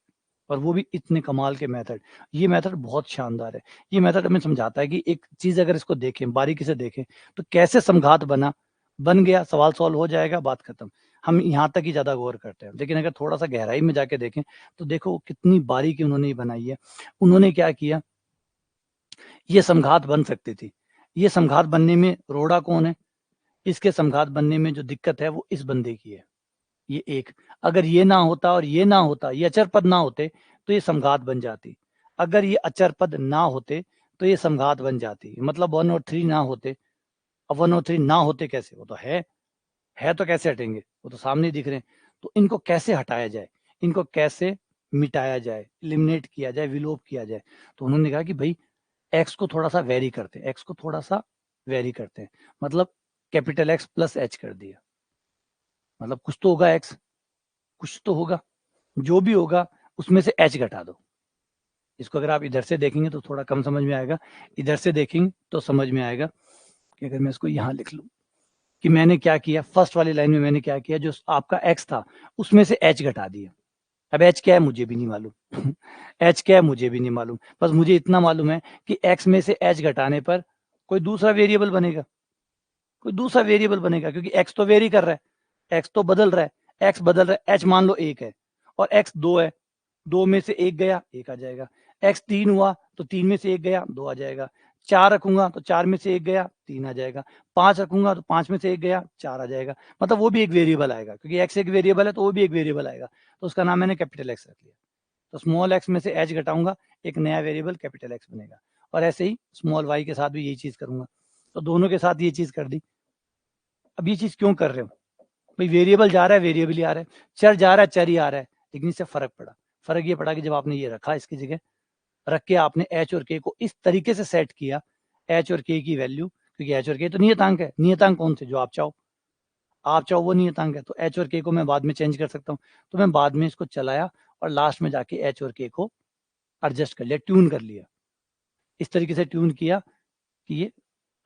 S1: और वो भी इतने कमाल के मेथड। ये मेथड बहुत शानदार है। ये मेथड हमें समझाता है कि एक चीज अगर इसको देखें, बारीकी से देखें, तो कैसे समघात बन गया, सवाल सॉल्व हो जाएगा, बात खत्म। हम यहाँ तक ही ज्यादा गौर करते हैं। लेकिन अगर थोड़ा सा गहराई में जाके देखें तो देखो कितनी बारीकी उन्होंने बनाई है। उन्होंने क्या किया, ये समघात बन सकती थी। ये समघात बनने में रोड़ा कौन है, इसके समघात बनने में जो दिक्कत है वो इस बंदे की है। ये एक, अगर ये ना होता और ये ना होता, ये अचर पद ना होते, तो ये समघात बन जाती। अगर ये अचर पद ना होते तो ये समघात बन जाती। मतलब 1 और 3 ना होते। अब 1 और 3 ना होते कैसे, वो तो है तो कैसे हटेंगे, वो तो सामने दिख रहे हैं। तो इनको कैसे हटाया जाए, इनको कैसे मिटाया जाए, एलिमिनेट किया जाए, विलोप किया जाए। तो उन्होंने कहा कि भाई एक्स को थोड़ा सा वेरी करते हैं, एक्स को थोड़ा सा वेरी करते हैं। मतलब कैपिटल एक्स प्लस एच कर दिया। मतलब कुछ तो होगा एक्स, कुछ तो होगा, जो भी होगा उसमें से एच घटा दो। इसको अगर आप इधर से देखेंगे तो थोड़ा कम समझ में आएगा, इधर से देखेंगे तो समझ में आएगा। कि अगर मैं इसको यहाँ लिख लूँ कि मैंने क्या किया, फर्स्ट वाली लाइन में मैंने क्या किया, जो आपका एक्स था उसमें से एच घटा दिया। अब एच क्या है मुझे भी नहीं मालूम एच क्या है मुझे भी नहीं मालूम, बस मुझे इतना मालूम है कि एक्स में से एच घटाने पर कोई दूसरा वेरिएबल बनेगा, कोई दूसरा वेरिएबल बनेगा, क्योंकि एक्स तो वेरी कर रहा है, एक्स तो बदल रहा है, एक्स बदल रहा है। एच मान लो 1 है और एक्स 2 है, 2 में से 1 गया, 1 आ जाएगा। एक्स 3 हुआ तो 3 में से 1 गया, 2 आ जाएगा। 4 रखूंगा तो 4 में से 1 गया, 3 आ जाएगा। 5 रखूंगा तो 5 में से 1 गया, 4 आ जाएगा। मतलब वो भी एक वेरिएबल आएगा, क्योंकि एक्स एक वेरिएबल है तो वो भी एक वेरिएबल आएगा। तो उसका नाम मैंने कैपिटल एक्स रख लिया। तो स्मॉल एक्स में से एच घटाऊंगा, एक नया वेरिएबल कैपिटल एक्स बनेगा। और ऐसे ही स्मॉल वाई के साथ भी यही चीज करूंगा। तो दोनों के साथ ये चीज कर दी। अब ये चीज क्यों कर रहे हो भाई, वेरिएबल जा रहा है, वेरिएबल ही आ रहा है, चर जा रहा है, चर ही आ रहा है। लेकिन इससे फर्क पड़ा, फर्क ये पड़ा कि जब आपने ये रखा इसकी जगह, रख के आपने एच और के को इस तरीके से सेट किया, एच और के की वैल्यू, क्योंकि एच और के तो नियतांक है। नियतांक कौन से, जो आप चाहो, आप चाहो वो नियतांक है। तो एच और के को मैं बाद में चेंज कर सकता हूँ। तो मैं बाद में इसको चलाया और लास्ट में जाके एच और के को एडजस्ट कर लिया, ट्यून कर लिया। इस तरीके से ट्यून किया कि ये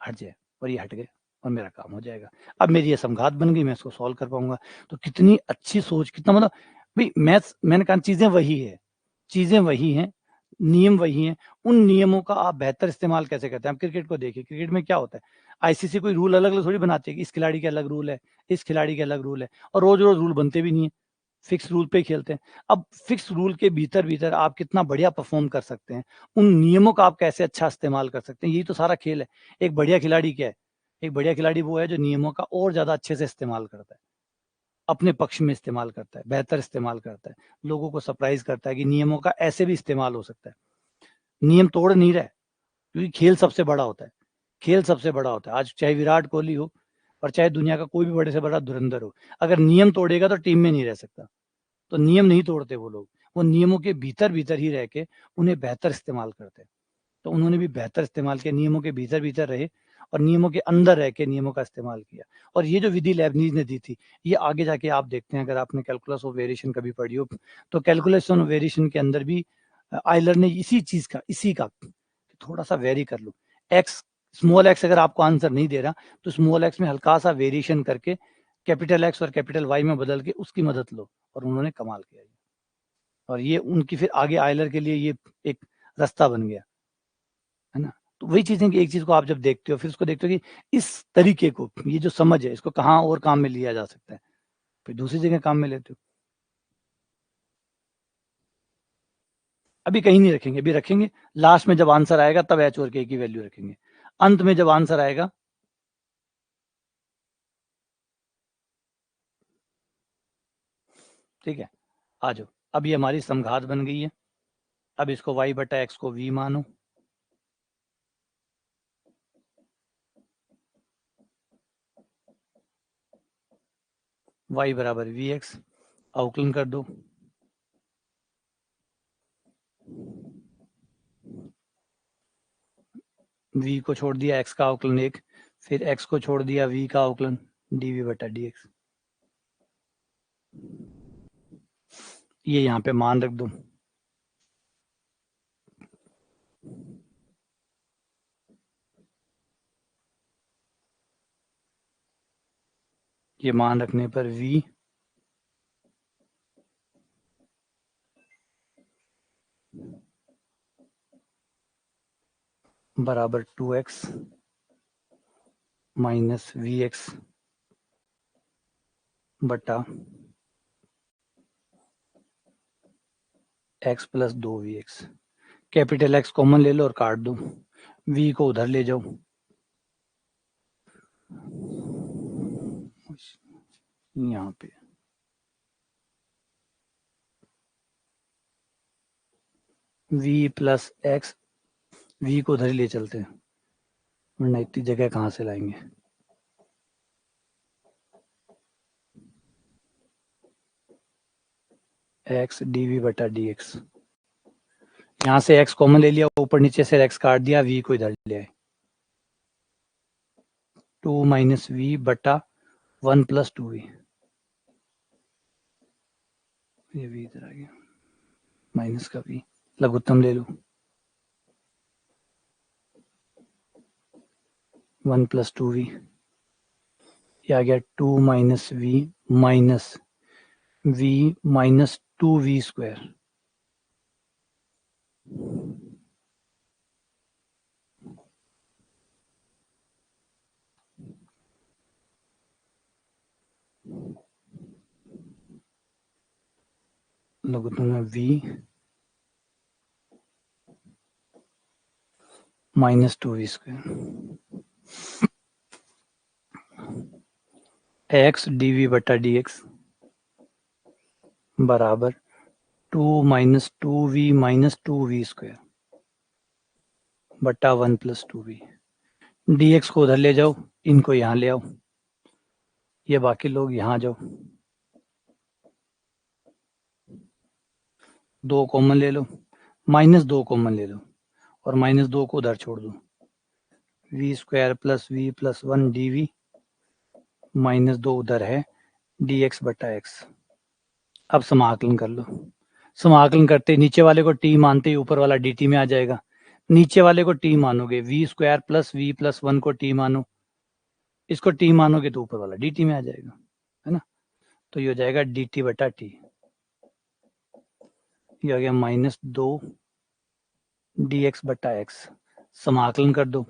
S1: हट जाए, और ये हट गए और मेरा काम हो जाएगा। अब मेरी ये समघात बन गई, मैं इसको सॉल्व कर पाऊंगा। तो कितनी अच्छी सोच, कितना मतलब भाई, मैथ्स, मैंने कहा चीजें वही है, चीजें वही हैं, नियम वही हैं। उन नियमों का आप बेहतर इस्तेमाल कैसे करते हैं। आप क्रिकेट को देखिए, क्रिकेट में क्या होता है, आईसीसी कोई रूल अलग अलग थोड़ी बनाती है कि इस खिलाड़ी के अलग रूल है, इस खिलाड़ी के अलग रूल है, और रोज रोज रूल बनते भी नहीं है, फिक्स रूल पे खेलते हैं। अब फिक्स रूल के भीतर भीतर आप कितना बढ़िया परफॉर्म कर सकते हैं, उन नियमों का आप कैसे अच्छा इस्तेमाल कर सकते हैं, यही तो सारा खेल है। एक बढ़िया खिलाड़ी क्या है, एक बढ़िया खिलाड़ी वो है जो नियमों का और ज्यादा अच्छे से इस्तेमाल करता है, अपने पक्ष में इस्तेमाल करता है, बेहतर इस्तेमाल करता है, लोगों को सरप्राइज करता है कि नियमों का ऐसे भी इस्तेमाल हो सकता है। नियम तोड़ नहीं रहा है, क्योंकि खेल सबसे बड़ा होता है, खेल सबसे बड़ा होता है। आज चाहे विराट कोहली हो और चाहे दुनिया का कोई भी बड़े से बड़ा धुरंधर हो, अगर नियम तोड़ेगा तो टीम में नहीं रह सकता। तो नियम नहीं तोड़ते वो लोग, वो नियमों के भीतर भीतर ही रह के उन्हें बेहतर इस्तेमाल करते हैं। तो उन्होंने भी बेहतर इस्तेमाल किया, नियमों के भीतर भीतर रहे और नियमों के अंदर रह के नियमों का इस्तेमाल किया। और ये जो विधि लेबनीज ने दी थी, ये आगे जाके आप देखते हैं, अगर आपने कैलकुलस ऑफ वेरिएशन कभी पढ़ी हो, तो कैलकुलेशन ऑफ वेरिएशन के अंदर भी आयलर ने इसी चीज का, इसी का थोड़ा सा वेरी कर लो, एक्स स्मॉल एक्स अगर आपको आंसर नहीं दे रहा तो स्मॉल एक्स में हल्का सा वेरिएशन करके कैपिटल एक्स और कैपिटल वाई में बदल के उसकी मदद लो, और उन्होंने कमाल किया, और ये उनकी फिर आगे आयलर के लिए ये एक रास्ता बन गया, है ना। तो वही चीजें कि एक चीज को आप जब देखते हो फिर उसको देखते हो कि इस तरीके को, ये जो समझ है इसको कहाँ और काम में लिया जा सकता है, फिर दूसरी जगह काम में लेते हो। अभी कहीं नहीं रखेंगे, अभी रखेंगे लास्ट में जब आंसर आएगा तब एच और के की वैल्यू रखेंगे, अंत में जब आंसर आएगा। ठीक है, आ जाओ। अब ये हमारी समघात बन गई है। अब इसको y बटा एक्स को v मानो, y बराबर वी एक्स, अवकलन कर दो। v को छोड़ दिया x का अवकलन 1, फिर x को छोड़ दिया v का अवकलन dv बटा dx। ये यहाँ पे मान रख दो। ये मान रखने पर v बराबर 2x माइनस वी एक्स बटा x plus 2vx। Capital X common ले लो और काट दो, v को उधर ले जाओ, यहाँ पे v प्लस एक्स, v को उधर ही ले चलते हैं वरना इतनी जगह कहाँ से लाएंगे। x dv बटा dx, यहाँ से x कॉमन ले लिया, ऊपर नीचे से x काट दिया, v को इधर ले आए, 2 माइनस वी बटा 1 प्लस 2v। ये v इधर आ गया, माइनस का v, लघुत्तम ले लो, 1 प्लस 2v। ये आ गया 2 minus V minus v minus 2v square. लघुत्तम में v minus 2v square, x dv बटा dx बराबर 2 minus 2v minus 2v square बटा 1 प्लस 2v। dx को उधर ले जाओ, इनको यहाँ ले आओ, ये बाकी लोग यहाँ जाओ, 2 कॉमन ले लो, माइनस 2 कॉमन ले लो और माइनस 2 को उधर छोड़ दो, v square plus v plus 1 dv minus 2 उधर है dx बटा x। अब समाकलन कर लो, समाकलन करते नीचे वाले को t मानते ही ऊपर वाला dt में आ जाएगा, नीचे वाले को t मानोगे, v square plus v plus 1 को t मानो, इसको t मानोगे तो ऊपर वाला dt में आ जाएगा, है ना। तो ये हो जाएगा dt बटा t, ये हो गया माइनस 2 dx बटा x। समाकलन कर दो,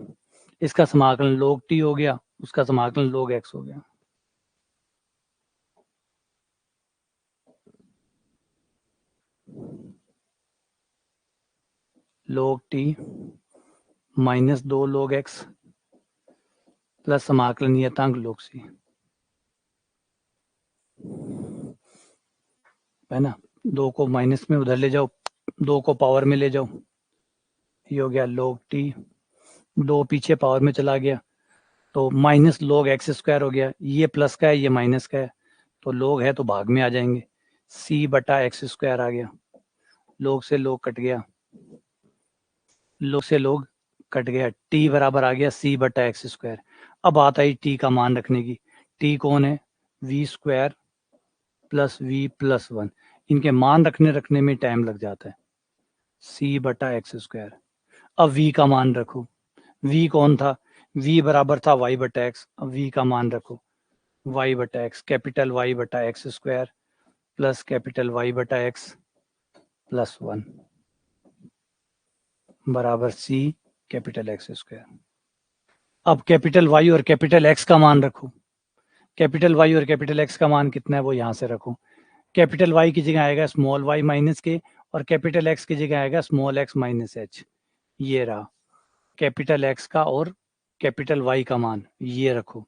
S1: इसका समाकलन log t हो गया, उसका समाकलन log x हो गया। log t minus 2 log x plus समाकलन नियतांक log c, है ना। 2 को माइनस में उधर ले जाओ, 2 को पावर में ले जाओ, ये हो गया log t, 2 पीछे पावर में चला गया तो माइनस log x स्क्वायर हो गया, ये प्लस का है ये माइनस का है तो log है तो भाग में आ जाएंगे, c बटा एक्स स्क्वायर आ गया, log से log कट गया, log से log कट गया, t बराबर आ गया c बटा एक्स स्क्वायर। अब आता है t का मान रखने की, t कौन है, v square plus v plus 1, इनके मान रखने में टाइम लग जाता है, c बटा एक्स स्क्वायर। अब v का मान रखो, v कौन था, v बराबर था y बटा एक्स, अब v का मान रखो y बटा एक्स, कैपिटल y बटा x square plus capital y बटा एक्स प्लस 1 बराबर c कैपिटल एक्स स्क्वायर। अब कैपिटल y और कैपिटल x का मान रखो, कैपिटल y और कैपिटल x का मान कितना है वो यहां से रखो। कैपिटल y की जगह आएगा स्मॉल y माइनस के और कैपिटल x की जगह आएगा स्मॉल x माइनस h। ये रहा कैपिटल x का और कैपिटल y का मान, ये रखो।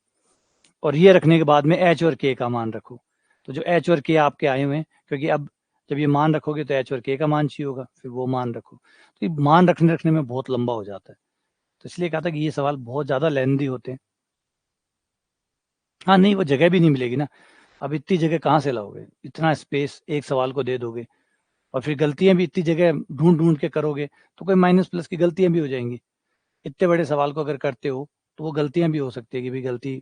S1: और ये रखने के बाद में h और k का मान रखो। तो जो h और k आपके आए हुए हैं, क्योंकि अब जब ये मान रखोगे तो h और k का मान चाहिए होगा, फिर वो मान रखो। तो ये मान रखने में बहुत लंबा हो जाता है, तो इसलिए कहा था कि ये सवाल बहुत ज़्यादा लेंदी होते हैं। हाँ नहीं, वो जगह भी नहीं मिलेगी ना, अब इतनी जगह कहाँ से लाओगे, इतना स्पेस एक सवाल को दे दोगे और फिर गलतियां भी इतनी जगह ढूंढ ढूंढ के करोगे तो कोई माइनस प्लस की गलतियां भी हो जाएंगी। इतने बड़े सवाल को अगर करते हो तो वो गलतियां भी हो सकती है कि भाई गलती,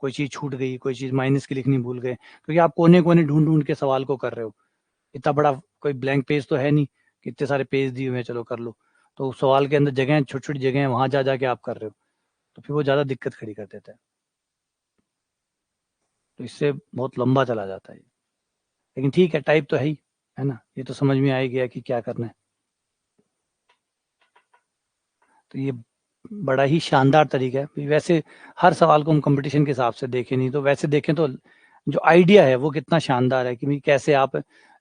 S1: कोई चीज़ छूट गई, कोई चीज़ माइनस की लिखनी भूल गए, क्योंकि आप कोने कोने ढूंढ ढूंढ के सवाल को कर रहे हो। इतना बड़ा कोई ब्लैंक पेज तो है नहीं कि इतने सारे पेज दिए हुए हैं चलो कर लो, तो सवाल के अंदर जगह छोटी छोटी जगह है, वहां जा जाके आप कर रहे हो, तो फिर वो ज़्यादा दिक्कत खड़ी कर देता है, तो इससे बहुत लंबा चला जाता है। लेकिन ठीक है, टाइप तो है ना, ये तो समझ में आ ही गया कि क्या करना है। तो ये बड़ा ही शानदार तरीका है। वैसे हर सवाल को हम कंपटीशन के हिसाब से देखें, नहीं तो वैसे देखें तो जो आइडिया है वो कितना शानदार है कि भाई कैसे आप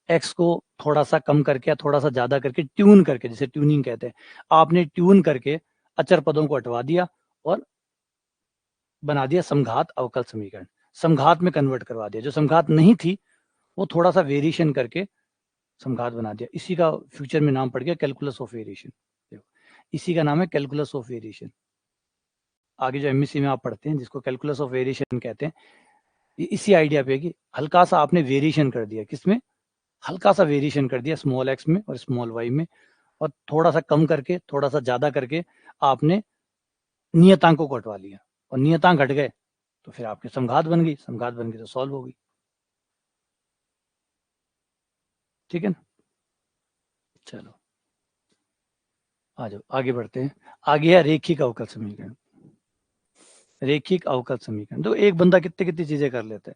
S1: एक्स को थोड़ा सा कम करके या थोड़ा सा ज्यादा करके ट्यून करके, जैसे ट्यूनिंग कहते हैं, आपने ट्यून करके अचर पदों को हटवा दिया और बना दिया समघात अवकल समीकरण, समघात में कन्वर्ट करवा दिया। जो समघात नहीं थी वो थोड़ा सा वेरिएशन करके समघात बना दिया। इसी का फ्यूचर में नाम पड़ गया कैलकुलस ऑफ वेरिएशन। इसी का नाम है कैलकुलस ऑफ वेरिएशन। आगे जो एमएससी में आप पढ़ते हैं जिसको कैलकुलस ऑफ वेरिएशन कहते हैं, इसी आइडिया पे कि हल्का सा आपने वेरिएशन कर दिया, किसमें, हल्का सा वेरिएशन कर दिया स्मॉल एक्स में और स्मॉल वाई में, और थोड़ा सा कम करके थोड़ा सा ज्यादा करके आपने नियतांकों को हटवा लिया, और नियतांक हट गए तो फिर आपकी समघात बन गई, समघात बन गई तो सॉल्व हो गई। ठीक है ना, चलो आ जाओ आगे बढ़ते हैं। आगे है रेखिक अवकल समीकरण। रेखिक अवकल समीकरण, तो एक बंदा कितनी कितनी चीजें कर लेता है,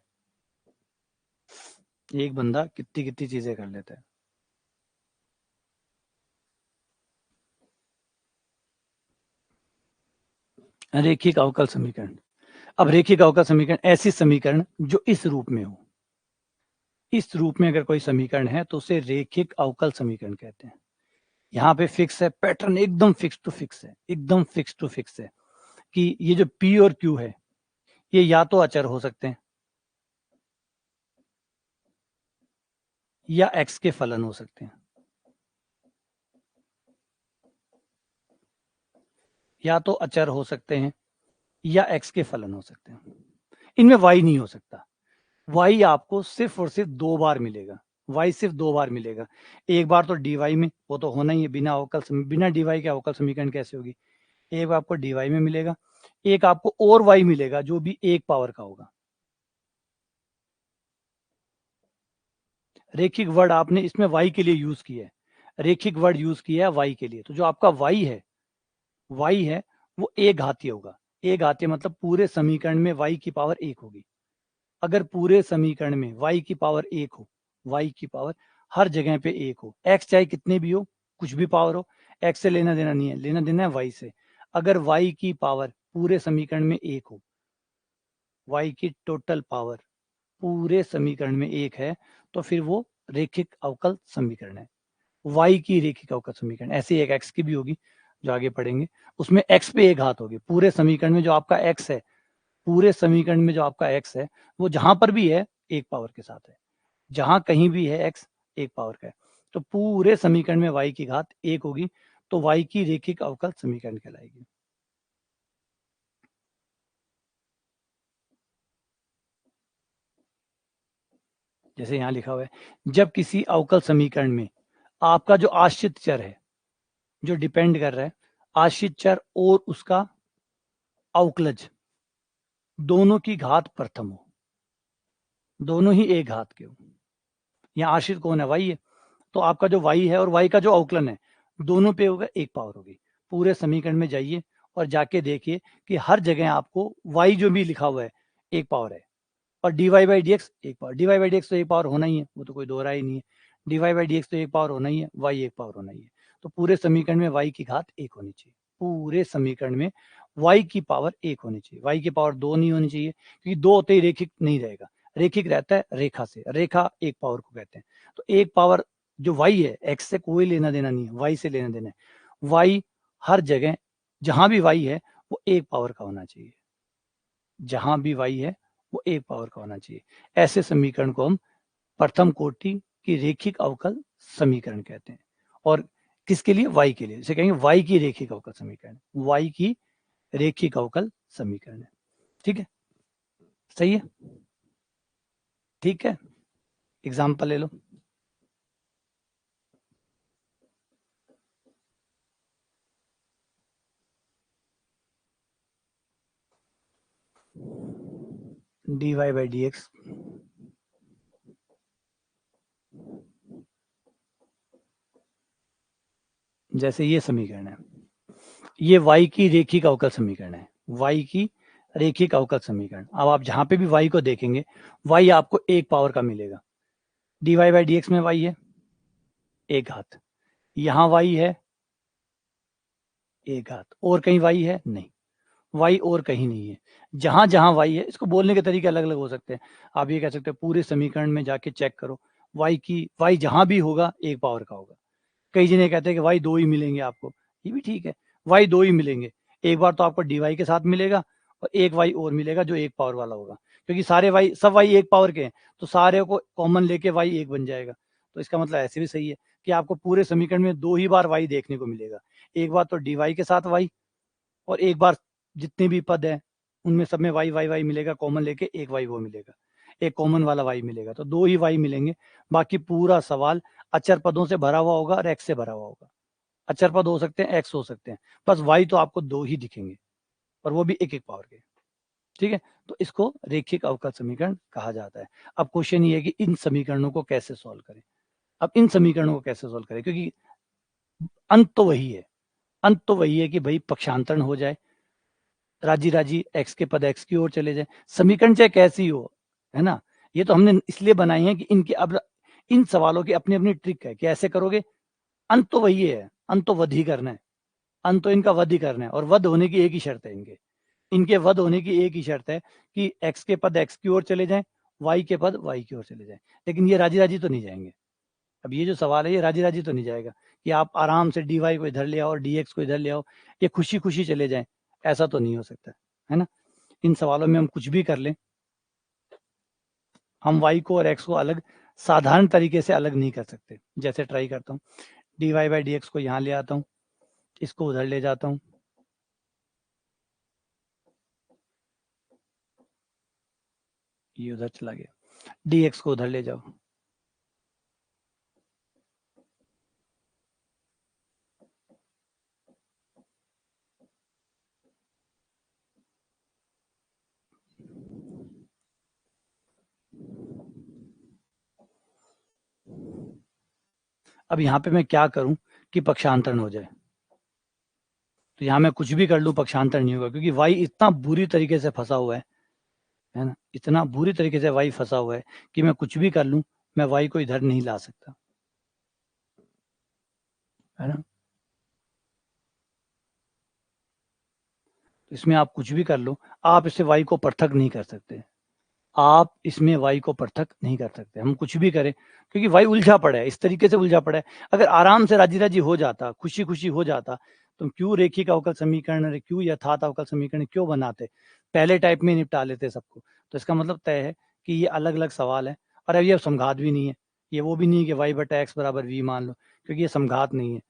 S1: एक बंदा कितनी कितनी चीजें कर लेता है। रेखिक अवकल समीकरण, अब रेखिक अवकल समीकरण ऐसी समीकरण जो इस रूप में हो, इस रूप में अगर कोई समीकरण है तो उसे रेखिक अवकल समीकरण कहते हैं। यहाँ पे फिक्स है, पैटर्न एकदम फिक्स टू फिक्स है, एकदम फिक्स टू फिक्स है कि ये जो P और Q है ये या तो अचर हो सकते हैं या x के फलन हो सकते हैं, या तो अचर हो सकते हैं या x के फलन हो सकते हैं। इनमें y नहीं हो सकता। y आपको सिर्फ और सिर्फ दो बार मिलेगा, y सिर्फ दो बार मिलेगा। एक बार तो dy में, वो तो होना ही है, बिना अवकल, बिना dy के अवकल समीकरण कैसे होगी। एक आपको dy में मिलेगा, एक आपको और y मिलेगा जो भी एक पावर का होगा। रेखिक वर्ड आपने इसमें y के लिए यूज किया है, रेखिक वर्ड यूज किया है y के लिए, तो जो आपका y है वो एक घातीय होगा। एक घातीय मतलब पूरे समीकरण में y की पावर एक होगी। अगर पूरे समीकरण में y की पावर एक हो, y की पावर हर जगह पे एक हो, x चाहे कितने भी हो, कुछ भी पावर हो, x से लेना देना नहीं है, लेना देना है y से। अगर y की पावर पूरे समीकरण में एक हो, y की टोटल पावर पूरे समीकरण में एक है, तो फिर वो रेखिक अवकल समीकरण है। y की रेखिक अवकल समीकरण ऐसे ही एक x की भी होगी जो आगे पढ़ेंगे, उसमें x पे एक घात होगी। पूरे समीकरण में जो आपका x है, पूरे समीकरण में जो आपका x है वो जहां पर भी है एक पावर के साथ है, जहां कहीं भी है x एक पावर का है, तो पूरे समीकरण में y की घात एक होगी, तो y की रेखिक अवकल समीकरण कहलाएगी। जैसे यहां लिखा हुआ है, जब किसी अवकल समीकरण में आपका जो आश्रित चर है, जो डिपेंड कर रहा है, आश्रित चर और उसका अवकलज दोनों की घात प्रथम हो, दोनों ही एक घात के हो। यहाँ आश्रित कौन है, y है, तो आपका जो y है और y का जो अवकलन है दोनों पे होगा एक पावर होगी। पूरे समीकरण में जाइए और जाके देखिए कि हर जगह आपको y जो भी लिखा हुआ है एक पावर है, और dy बाई डी एक्स एक power, dy by D x तो एक पावर होना ही है, वो तो कोई दो राय ही नहीं है, dy बाई डी एक्स तो एक पावर होना ही है, y एक पावर होना ही है। तो पूरे समीकरण में y की घात एक होनी चाहिए, पूरे समीकरण में y की पावर एक होनी चाहिए, y की पावर दो नहीं होनी चाहिए, क्योंकि दो होते ही रेखिक नहीं रहेगा, रेखिक रहता है रेखा से, रेखा एक पावर को कहते हैं। तो एक पावर जो y है, x से कोई लेना देना नहीं है, y से लेना देना है। y हर जगह जहां भी y है वो एक पावर का होना चाहिए, जहां भी y है वो एक पावर का होना चाहिए। ऐसे समीकरण को हम प्रथम कोटि की रेखिक अवकल समीकरण कहते हैं। और किसके लिए? y के लिए, इसे कहेंगे y की रेखिक अवकल समीकरण, y की रेखिक अवकल समीकरण है। ठीक है, सही है, ठीक है। एग्जाम्पल ले लो। dy बाई डी एक्स, जैसे ये समीकरण है, ये y की रेखिक अवकल समीकरण है, y की रेखिक अवकल समीकरण। अब आप जहां पे भी y को देखेंगे, y आपको एक पावर का मिलेगा। dy बाई डी एक्स में y है एक घात, यहाँ y है एक घात, और कहीं y है नहीं, y और कहीं नहीं है। जहां जहां y है, इसको बोलने के तरीके अलग अलग हो सकते हैं। आप ये कह सकते हैं पूरे समीकरण में जाके चेक करो, y जहां भी होगा एक पावर का होगा। कई जने कहते हैं कि y दो ही मिलेंगे आपको, ये भी ठीक है, y दो ही मिलेंगे। एक बार तो आपको dy के साथ मिलेगा, और एक y और मिलेगा जो एक पावर वाला होगा, क्योंकि सारे y सब y एक पावर के हैं, तो सारे को कॉमन लेके y एक बन जाएगा। तो इसका मतलब ऐसे भी सही है कि आपको पूरे समीकरण में दो ही बार y देखने को मिलेगा, एक बार तो dy के साथ y, और एक बार जितने भी पद हैं उनमें सब में y y y मिलेगा, कॉमन लेके एक y वो मिलेगा, एक कॉमन वाला y मिलेगा, तो दो ही y मिलेंगे। बाकी पूरा सवाल अचर पदों से भरा हुआ होगा और x से भरा हुआ होगा। अचर पद हो सकते हैं, x हो सकते हैं, बस y तो आपको दो ही दिखेंगे, और वो भी एक एक पावर के। ठीक है, तो इसको रेखिक अवकल समीकरण कहा जाता है। अब क्वेश्चन ये है कि इन समीकरणों को कैसे सॉल्व करें। अब इन समीकरणों को कैसे सॉल्व करें, क्योंकि अंत तो वही है, अंत तो वही है कि भाई पक्षांतरण हो जाए, राजी राजी x के पद x की ओर चले जाए, समीकरण चाहे कैसी हो, है ना। ये तो हमने इसलिए बनाए हैं कि इनके अब इन सवालों की अपनी अपनी ट्रिक है कि ऐसे करोगे, अंत तो वही है, अंत तो वध ही करना है, अंत तो इनका वध ही करना है, और वध होने की एक ही शर्त है, इनके इनके वध होने की एक ही शर्त है कि x के पद x की ओर चले जाएं, y के पद y की ओर चले जाएं। लेकिन ये राजी राजी तो नहीं जाएंगे। अब ये जो सवाल है ये राजी राजी तो नहीं जाएगा कि आप आराम से dy को इधर ले आओ और dx को इधर ले आओ, ये खुशी खुशी चले जाएं, ऐसा तो नहीं हो सकता है ना। इन सवालों में हम कुछ भी कर लें, हम y को और x को अलग साधारण तरीके से अलग नहीं कर सकते। जैसे ट्राई करता हूँ, dy बाई डी एक्स को यहाँ ले आता हूँ, इसको उधर ले जाता हूँ, ये उधर चला गया, dx को उधर ले जाओ, अब यहाँ पे मैं क्या करूं कि पक्षांतरण हो जाए। तो यहाँ मैं कुछ भी कर लूं पक्षांतर नहीं होगा, क्योंकि y इतना बुरी तरीके से फंसा हुआ है ना, इतना बुरी तरीके से y फंसा हुआ है कि मैं कुछ भी कर लूं, मैं y को इधर नहीं ला सकता, है ना। तो इसमें आप कुछ भी कर लो, आप इससे y को पृथक नहीं कर सकते, आप इसमें y को पृथक नहीं कर सकते, हम कुछ भी करें, क्योंकि y उलझा पड़ा है, इस तरीके से उलझा पड़ा है। अगर आराम से राजी राजी हो जाता, खुशी खुशी हो जाता, तो क्यों रेखिक अवकल समीकरण, क्यों यथार्थ अवकल समीकरण क्यों बनाते, पहले टाइप में निपटा लेते सबको। तो इसका मतलब तय है कि ये अलग अलग सवाल है, और अब ये समघात भी नहीं है, ये वो भी नहीं है कि y बटा एक्स बराबर v मान लो, क्योंकि ये समघात नहीं है।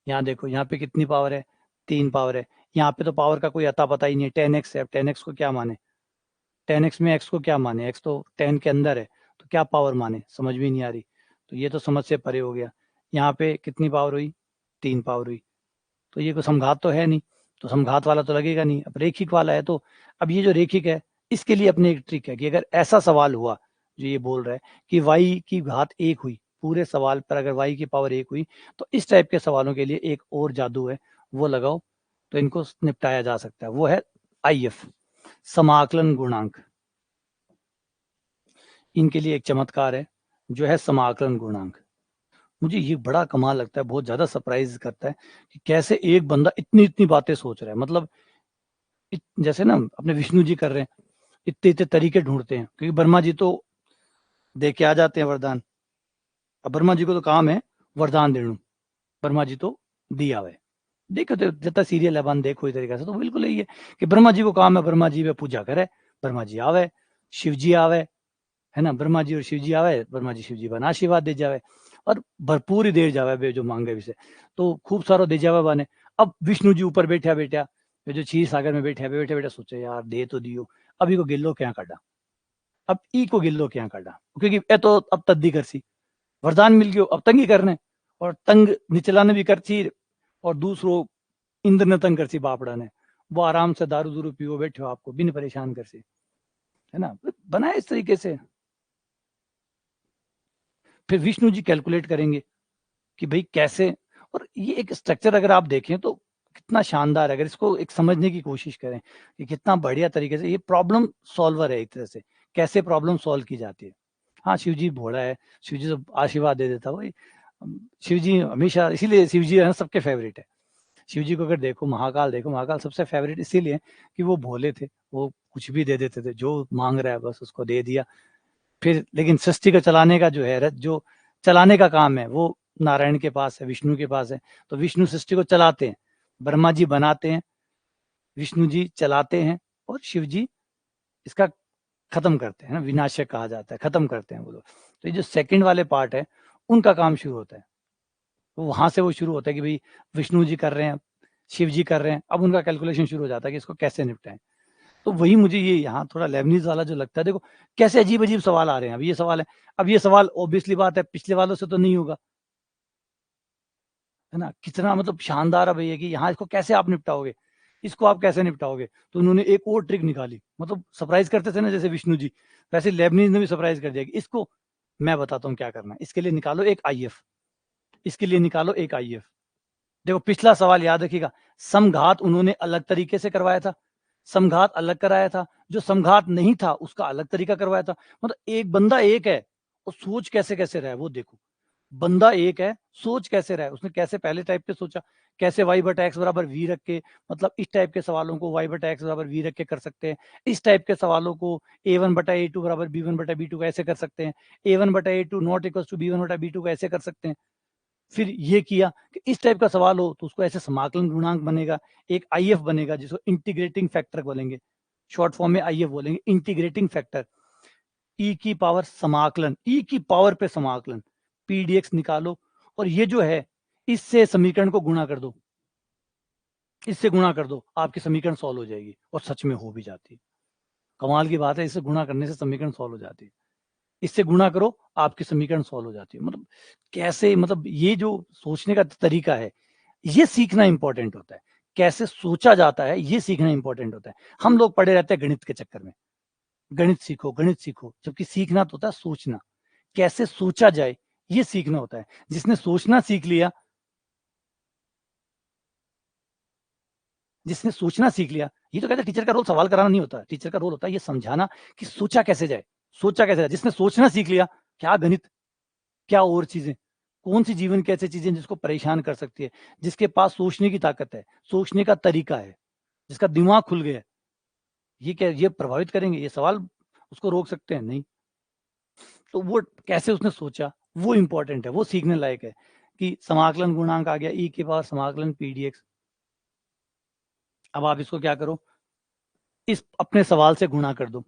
S1: यहाँ देखो, यहाँ पे कितनी पावर है, 3 पावर है, यहाँ पे तो पावर का कोई अता पता ही नहीं है, 10x है। अब 10x को क्या माने, 10x में x को क्या माने, x तो 10 के अंदर है, तो क्या पावर माने, समझ भी नहीं आ रही। तो ये तो समझ से परे हो गया। यहाँ पे कितनी पावर हुई, 3 पावर हुई, तो ये कोई समघात तो है नहीं, तो समघात वाला तो लगेगा नहीं। अब रेखिक वाला है, तो अब ये जो रेखिक है इसके लिए अपनी एक ट्रिक है कि अगर ऐसा सवाल हुआ जो ये बोल रहा है कि y की घात एक हुई, पूरे सवाल पर अगर y की पावर एक हुई, तो इस टाइप के सवालों के लिए एक और जादू है, वो लगाओ, तो इनको निपटाया जा सकता है, वो है आईएफ, समाकलन गुणांक। इनके लिए एक चमत्कार है जो है समाकलन गुणांक। मुझे ये बड़ा कमाल लगता है, बहुत ज्यादा सरप्राइज करता है कि कैसे एक बंदा इतनी इतनी बातें सोच रहा है। मतलब जैसे ना अपने विष्णु जी कर रहे हैं, इतने इतने तरीके ढूंढते हैं, क्योंकि ब्रह्मा जी तो दे के आ जाते हैं वरदान। अब ब्रह्मा जी को तो काम है वरदान देणु, ब्रह्मा जी तो दिया हुआ है। देखो तो जितना सीरियल है बन देखो इस तरीके से, तो बिल्कुल यही है कि ब्रह्मा जी को काम है, ब्रह्मा जी पे पूजा करे, ब्रह्मा जी आवे, शिव जी आवे, है ना, ब्रह्मा जी और शिव जी आवे, ब्रह्मा जी शिव जी बना आशीर्वाद दे जावे और भरपूर ही देर जावे बे जो मांगे विषय, तो खूब सारो दे जावे बने। अब विष्णु जी ऊपर बैठा बैठा, जो क्षीर सागर में बैठा बैठे बैठे सोचे यार दे तो दियो, अभी को गिल्लो क्या काटा, अब ई को गिल्लो क्या काटा, क्योंकि ए तो अब तद्दी करसी वरदान मिल गयो, अब तंगी करने, और तंग निचला ने भी करसी और दूसरो इंद्र ने तंग करसी बापड़ा ने, वो आराम से दारू दूरू पियो बैठो आपको बिन परेशान करसी, है ना, बनाए इस तरीके से। फिर विष्णु जी कैलकुलेट करेंगे कि भाई कैसे, और ये एक स्ट्रक्चर अगर आप देखें तो कितना शानदार है, अगर इसको एक समझने की कोशिश करें कि कितना बढ़िया तरीके से ये प्रॉब्लम सॉल्वर है एक तरह से, कैसे प्रॉब्लम सॉल्व की जाती है। हाँ शिव जी भोला है, शिव जी तो आशीर्वाद दे देता वही, शिव जी हमेशा, इसीलिए शिव जी है ना सबके फेवरेट है। शिव जी को अगर देखो, महाकाल देखो, महाकाल सबसे फेवरेट इसीलिए कि वो भोले थे, वो कुछ भी दे देते थे, जो मांग रहा है बस उसको दे दिया। फिर लेकिन सृष्टि को चलाने का जो है, जो चलाने का काम है वो नारायण के पास है, विष्णु के पास है, तो विष्णु सृष्टि को चलाते हैं, ब्रह्मा जी बनाते हैं, विष्णु जी चलाते हैं, और शिव जी इसका खत्म करते हैं ना, विनाशक कहा जाता है, खत्म करते हैं वो लोग। तो ये जो सेकंड वाले पार्ट है उनका काम शुरू होता है, तो वहां से वो शुरू होता है कि भाई विष्णु जी कर रहे हैं, शिव जी कर रहे हैं, अब उनका कैलकुलेशन शुरू हो जाता है कि इसको कैसे निपटाएं। तो वही मुझे ये यहाँ थोड़ा लेबनीज वाला जो लगता है, देखो कैसे अजीब अजीब सवाल आ रहे हैं। अब ये सवाल है, अब ये सवाल ऑब्वियसली बात है पिछले वालों से तो नहीं होगा, है ना, कितना मतलब शानदार है भैया कि यहाँ इसको कैसे आप निपटाओगे, इसको आप कैसे निपटाओगे। तो उन्होंने एक और ट्रिक निकाली, मतलब सरप्राइज करते थे ना जैसे विष्णु जी, वैसे लेबनीज ने भी सरप्राइज कर दिया कि इसको मैं बताता हूँ क्या करना है, इसके लिए निकालो एक आईएफ, इसके लिए निकालो एक आईएफ। देखो पिछला सवाल याद रखिएगा, समघात उन्होंने अलग तरीके से करवाया था, समघात अलग कराया था, जो समघात नहीं था उसका अलग तरीका करवाया था। मतलब एक बंदा एक है और सोच कैसे कैसे रहा है वो देखो, बंदा एक है सोच कैसे रहा है, उसने कैसे पहले टाइप पे सोचा, कैसे वाई बटा एक्स बराबर वी रख के, मतलब इस टाइप के सवालों को वाई बटा एक्स बराबर वी रख के कर सकते हैं, इस टाइप के सवालों को ए वन बटा ए टू बराबर बी वन बटा बी टू ऐसे कर सकते हैं, ए वन बटा A two not equal to B one बटा बी टू ऐसे कर सकते हैं। फिर ये किया कि इस टाइप का सवाल हो तो उसको ऐसे समाकलन गुणांक बनेगा, एक आईएफ बनेगा जिसको इंटीग्रेटिंग फैक्टर बोलेंगे, शॉर्ट फॉर्म में आईएफ बोलेंगे, इंटीग्रेटिंग फैक्टर, ई की पावर समाकलन, ई की पावर पे समाकलन, पीडीएक्स निकालो, और ये जो है इससे समीकरण को गुणा कर दो, इससे गुणा कर दो, आपकी समीकरण सॉल्व हो जाएगी, और सच में हो भी जाती है। कमाल की बात है, इससे गुणा करने से समीकरण सॉल्व हो जाती है, इससे गुणा करो आपकी समीकरण सॉल्व हो जाती है। मतलब कैसे, मतलब ये जो सोचने का तरीका है ये सीखना इंपॉर्टेंट होता है, कैसे सोचा जाता है ये सीखना इंपॉर्टेंट होता है। हम लोग पढ़े रहते हैं गणित के चक्कर में, गणित सीखो गणित सीखो, जबकि सीखना तो होता है सोचना, कैसे सोचा जाए ये सीखना होता है। जिसने सोचना सीख लिया, जिसने सोचना सीख लिया, ये तो कहते हैं टीचर का रोल सवाल कराना नहीं होता, टीचर का रोल होता है ये समझाना कि सोचा कैसे जाए, सोचा कैसे जाए। जिसने सोचना सीख लिया, क्या गणित, क्या और चीजें, कौन सी जीवन की ऐसी चीजें जिसको परेशान कर सकती है, जिसके पास सोचने की ताकत है, सोचने का तरीका है, जिसका दिमाग खुल गया, ये क्या ये प्रभावित करेंगे, ये सवाल उसको रोक सकते हैं नहीं। तो वो कैसे उसने सोचा वो इंपॉर्टेंट है, वो सीखने लायक है कि समाकलन गुणांक आ गया, ई के पास समाकलन पीडीएक्स। अब आप इसको क्या करो, इस अपने सवाल से गुणा कर दो,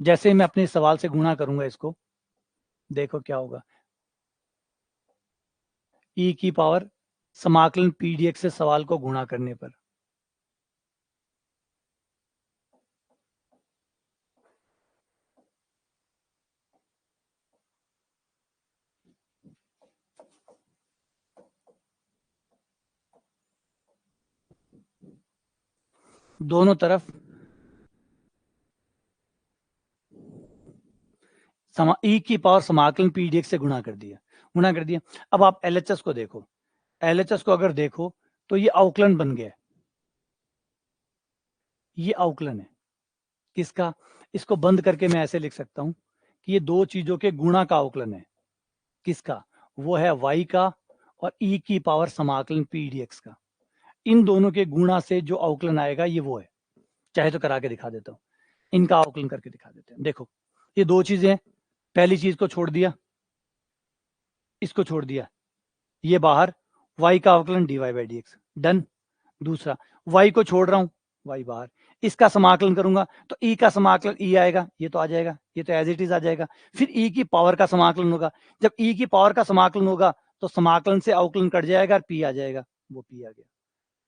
S1: जैसे मैं अपने सवाल से गुणा करूंगा इसको, देखो क्या होगा, ई की पावर समाकलन पीडीएक्स से सवाल को गुणा करने पर, दोनों तरफ ई की पावर समाकलन पीडीएक्स से गुणा कर दिया, गुणा कर दिया। अब आप एलएचएस को देखो, एलएचएस को अगर देखो तो ये अवकलन बन गया, ये अवकलन है किसका? इसको बंद करके मैं ऐसे लिख सकता हूं कि ये दो चीजों के गुणा का अवकलन है। किसका? वो है y का और e की पावर समाकलन p dx का। इन दोनों के गुणा से जो अवकलन आएगा ये वो है। चाहे तो करा के दिखा देता हूं, इनका अवकलन करके दिखा देते हैं। देखो ये दो चीजें हैं, पहली चीज को छोड़ दिया, इसको छोड़ दिया, ये बाहर, y का अवकलन dy by D x, done. दूसरा y को छोड़ रहा हूं, y बाहर, इसका समाकलन करूंगा तो e का समाकलन e आएगा, ये तो आ जाएगा, ये तो एज इट इज आ जाएगा। फिर e की पावर का समाकलन होगा, जब e की पावर का समाकलन होगा तो समाकलन से अवकलन कट जाएगा और p आ जाएगा, वो p आ गया।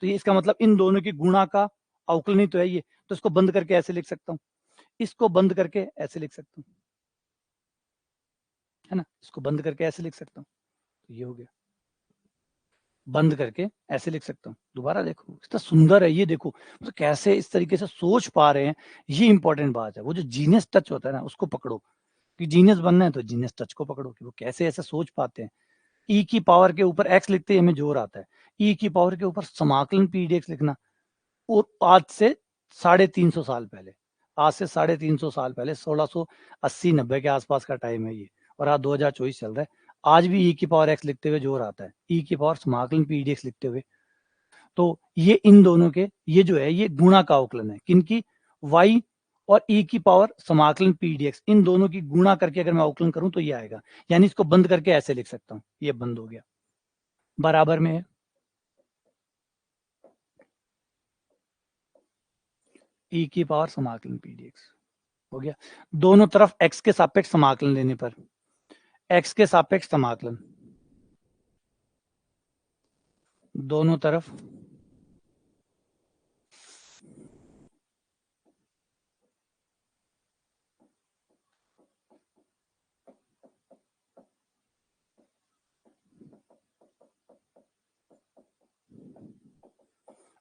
S1: तो ये इसका मतलब इन दोनों की गुणा का अवकलन ही तो है ये। तो इसको बंद करके ऐसे लिख सकता हूं, इसको बंद करके ऐसे लिख सकता हूं, है ना, इसको बंद करके ऐसे लिख सकता हूं, तो ये हो गया। बंद करके ऐसे लिख सकता हूँ। दोबारा देखो कितना सुंदर है ये, देखो तो कैसे इस तरीके से सोच पा रहे हैं, ये इंपॉर्टेंट बात है। वो जो जीनियस टच होता है ना उसको पकड़ो, कि जीनियस बनना है तो जीनियस टच को पकड़ो कि वो कैसे ऐसे सोच पाते हैं। ई की पावर के ऊपर एक्स लिखते ही हमें जोर आता है, ई की पावर के ऊपर समाकलन पीडीएक्स लिखना। और आज से 350 साल पहले, आज से 350 साल पहले 1680-90 के आसपास का टाइम है ये, और आज 2024 चल रहा है, आज भी ई की पावर एक्स लिखते हुए जोर आता है, ई की पावर समाकलन पीडीएक्स लिखते हुए। तो ये इन दोनों के ये जो है ये गुणा का अवकलन है, किनकी? y और e की पावर समाकलन पीडीएक्स, इन दोनों की गुणा करके अगर मैं अवकलन करूं तो ये आएगा। यानी इसको बंद करके ऐसे लिख सकता हूं, ये बंद हो गया, बराबर में है e की पावर समाकलन पीडीएक्स हो गया। दोनों तरफ x के सापेक्ष समाकलन लेने पर, x के सापेक्ष समाकलन दोनों तरफ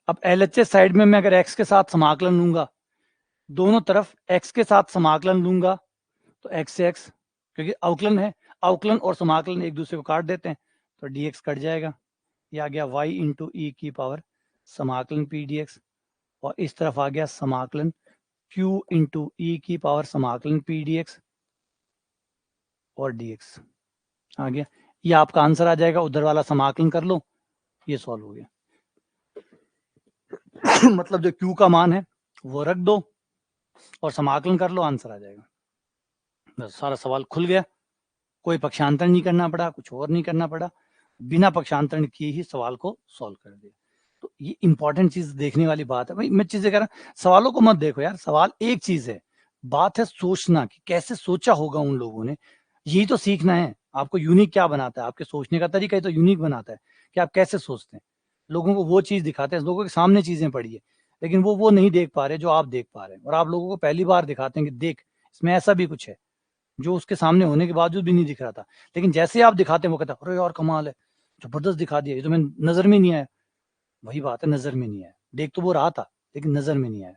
S1: अब LHS साइड में मैं अगर x के साथ समाकलन लूंगा, दोनों तरफ x के साथ समाकलन लूंगा तो x से x, क्योंकि अवकलन है, अवकलन और समाकलन एक दूसरे को काट देते हैं तो dx कट जाएगा। ये आ गया y इंटू ई की पावर समाकलन पी dx, और इस तरफ आ गया समाकलन q इंटू ई की पावर समाकलन पी dx और dx आ गया। ये आपका आंसर आ जाएगा, उधर वाला समाकलन कर लो, ये सॉल्व हो गया। मतलब जो q का मान है वो रख दो और समाकलन कर लो, आंसर आ जाएगा। बस सारा सवाल खुल गया, कोई पक्षांतर नहीं करना पड़ा, कुछ और नहीं करना पड़ा, बिना पक्षांतरण किए ही सवाल को सॉल्व कर दिया। तो ये इंपॉर्टेंट चीज देखने वाली बात है भाई। मैं चीजें कह रहा हूं, सवालों को मत देखो यार, सवाल एक चीज है, बात है सोचना कि कैसे सोचा होगा उन लोगों ने। यही तो सीखना है, आपको यूनिक क्या बनाता है, आपके सोचने का तरीका ही तो यूनिक बनाता है कि आप कैसे सोचते हैं। लोगों को वो चीज दिखाते हैं, लोगों के सामने चीजें पड़ी है, लेकिन वो नहीं देख पा रहे जो आप देख पा रहे हैं, और आप लोगों को पहली बार दिखाते हैं कि देख इसमें ऐसा भी कुछ है जो उसके सामने होने के बावजूद भी नहीं दिख रहा था। लेकिन जैसे ही आप दिखाते हैं वो कहता है अरे यार कमाल है, जबरदस्त दिखा दिया, ये तो मैं नजर में नहीं आया। वही बात है, नजर में नहीं आया, देख तो वो रहा था लेकिन नजर में नहीं आया।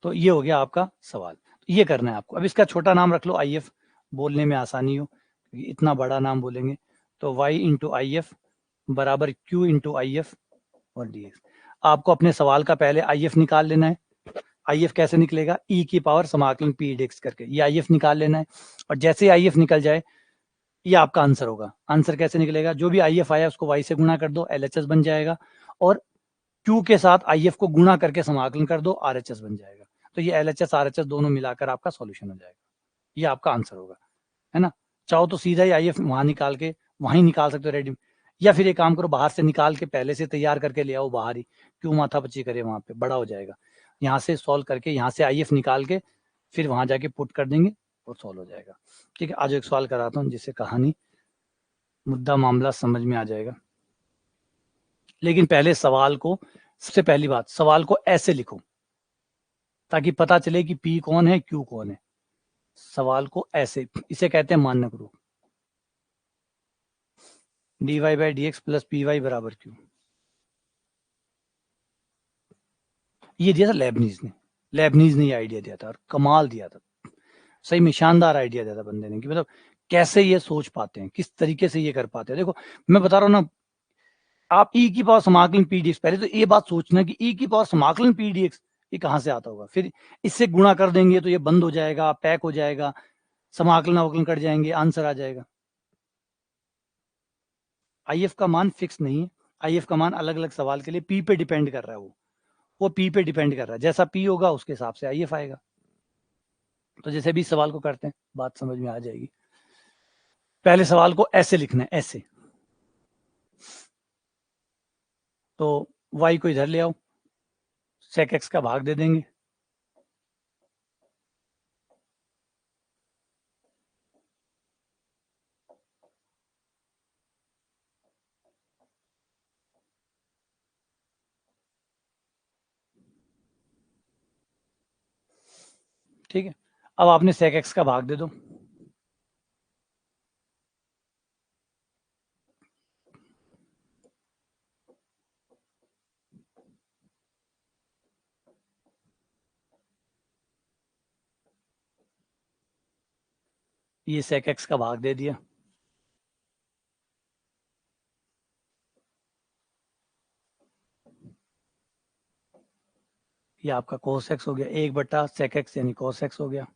S1: तो ये हो गया आपका सवाल, तो ये करना है आपको। अब इसका छोटा नाम रख लो IF, बोलने में आसानी हो, इतना बड़ा नाम बोलेंगे तो y इंटू आई एफ बराबर q इंटू आई एफ और dx। आपको अपने सवाल का पहले IF निकाल लेना है। IF कैसे निकलेगा? e की पावर समाकलन p dx करके ये IF निकाल लेना है, और जैसे ही IF निकल जाए ये आपका आंसर होगा। आंसर कैसे निकलेगा? जो भी IF आया उसको y से गुणा कर दो, LHS बन जाएगा, और q के साथ IF को गुणा करके समाकलन कर दो, RHS बन जाएगा। तो ये LHS RHS दोनों मिलाकर आपका सॉल्यूशन हो जाएगा, ये आपका आंसर होगा, है ना। चाहो तो सीधा ही IF वहां निकाल के वहीं निकाल सकते हो रेडी, या फिर एक काम करो बाहर से निकाल के पहले से तैयार करके ले आओ बाहर ही, क्यों माथा पच्ची करे, वहां पे बड़ा हो जाएगा। यहाँ से सॉल्व करके यहाँ से IF निकाल के फिर वहां जाके पुट कर देंगे और सॉल्व हो जाएगा। ठीक है, आज एक सवाल कराता हूँ जिससे कहानी मुद्दा मामला समझ में आ जाएगा। लेकिन पहले सवाल को, सबसे पहली बात, सवाल को ऐसे लिखो ताकि पता चले कि P कौन है, Q कौन है। सवाल को ऐसे, इसे कहते हैं मानक रूप, dy by D x plus p y बराबर क्यू। ये दिया था लेबनीज ने ये आइडिया दिया था, और कमाल दिया था, सही में शानदार आइडिया दिया था बंदे ने, कि मतलब कैसे ये सोच पाते हैं, किस तरीके से ये कर पाते हैं। देखो मैं बता रहा हूँ ना, आप ई की पावर समाकलन पी डी एक्स, पहले तो ये बात सोचना कि ई की पावर समाकलन पी डी एक्स ये कहाँ से आता होगा, फिर इससे गुणा कर देंगे तो ये बंद हो जाएगा, पैक हो जाएगा, समाकलन अवकलन कट जाएंगे, आंसर आ जाएगा। आई एफ का मान फिक्स नहीं है, आई एफ का मान अलग अलग सवाल के लिए पी पे डिपेंड कर रहा है, वो पी पे डिपेंड कर रहा है, जैसा पी होगा उसके हिसाब से आई एफ आएगा। तो जैसे भी सवाल को करते हैं बात समझ में आ जाएगी। पहले सवाल को ऐसे लिखना है, ऐसे, तो y को इधर ले आओ, sec x का भाग दे देंगे, ठीक है। अब आपने sec x का भाग दे दो, ये sec x का भाग दे दिया, ये आपका cos x हो गया, 1/sec x यानी cos x हो गया,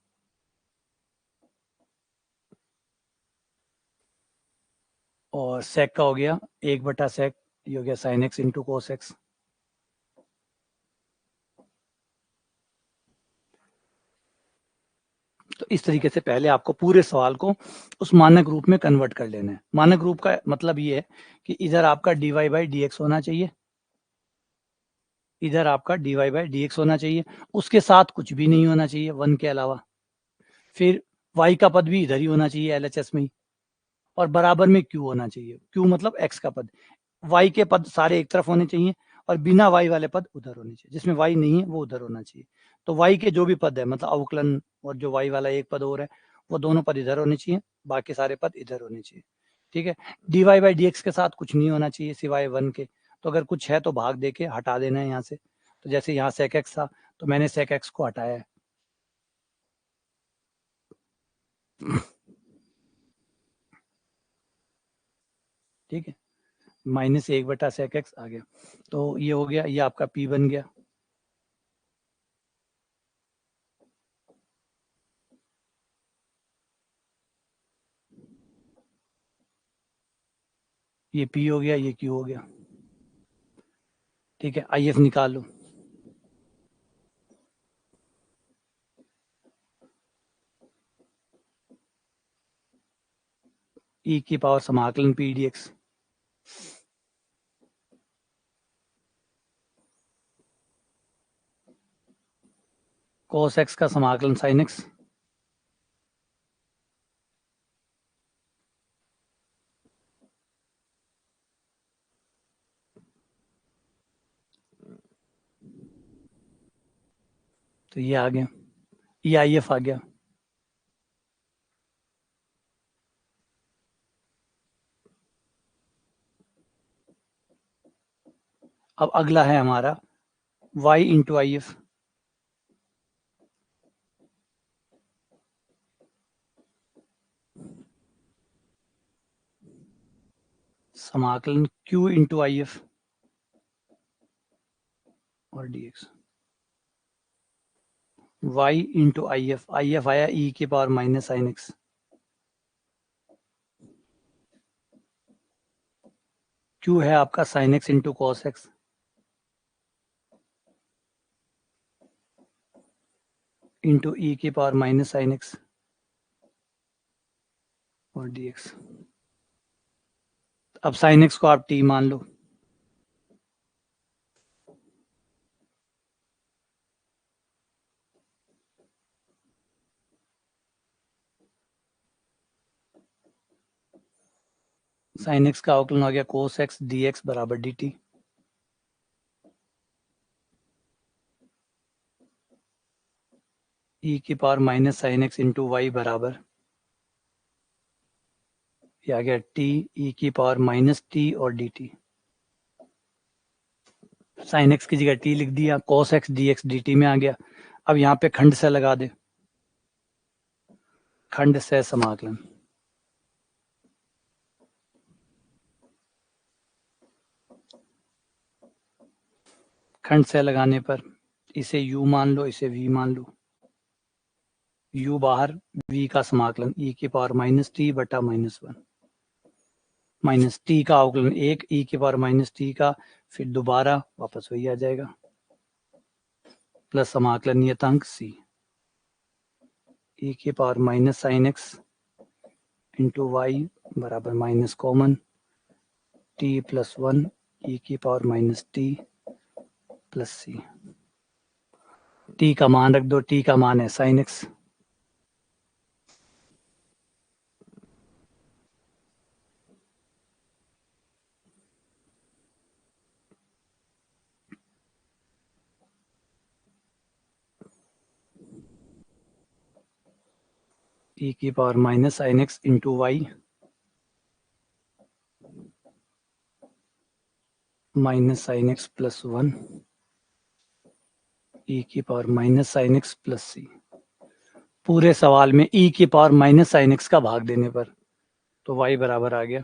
S1: और sec का हो गया 1/sec, ये हो गया sin x into cos x। तो इस तरीके से पहले आपको पूरे सवाल को उस मानक रूप में कन्वर्ट कर लेना है। मानक रूप का मतलब ये है कि इधर आपका dy बाई dx होना चाहिए, इधर आपका dy बाई dx होना चाहिए, उसके साथ कुछ भी नहीं होना चाहिए 1 के अलावा। फिर y का पद भी इधर ही होना चाहिए LHS में ही, और बराबर में q होना चाहिए, q मतलब x का पद। y के पद सारे एक तरफ होने चाहिए और बिना y वाले पद उधर होने चाहिए, जिसमें y नहीं है वो उधर होना चाहिए। तो y के जो भी पद है, मतलब अवकलन और जो y वाला एक पद और है, वो दोनों पद इधर होने चाहिए, बाकी सारे पद इधर होने चाहिए, ठीक है। dy बाई dx के साथ कुछ नहीं होना चाहिए सिवाय 1 के, तो अगर कुछ है तो भाग दे के हटा देना है यहाँ से। तो जैसे यहाँ sec x था तो मैंने sec x को हटाया है, ठीक है, -1/sec x आ गया। तो ये हो गया, ये आपका p बन गया, ये p हो गया, ये q हो गया, ठीक है। IF निकाल लो, e की पावर समाकलन p dx, cos x का समाकलन sin x, तो ये आ गया, ये IF आ गया। अब अगला है हमारा y इंटू IF, समाकलन q इंटू IF और dx, y into IF, IF आया e की power minus sin x, q है आपका sin x into cos x, into e की पावर माइनस sin x और dx। अब sin x को आप t मान लो, sin x का अवकलन हो गया cos x dx बराबर dt, e की power minus sin x into y बराबर, ये आ गया t e की पावर माइनस t और dt। sin x की जगह t लिख दिया, cos x dx dt में आ गया। अब यहाँ पे खंड से लगा दे, खंड से समाकलन, खंड से लगाने पर इसे u मान लो, इसे v मान लो। u बाहर, v का समाकलन e की पावर माइनस टी बटा -1 माइनस टी का अवकलन 1 e की पावर माइनस टी का, फिर दोबारा वापस वही आ जाएगा, प्लस समाकलन नियतांक c e की power minus sine X into Y बराबर minus common T plus 1 e की power minus T plus C. T का मान रख दो, टी का मान है साइन एक्स। e की power minus sine X into Y minus sine X plus 1 e की power minus sine X plus C. पूरे सवाल में e की पावर माइनस साइन एक्स का भाग देने पर तो y बराबर आ गया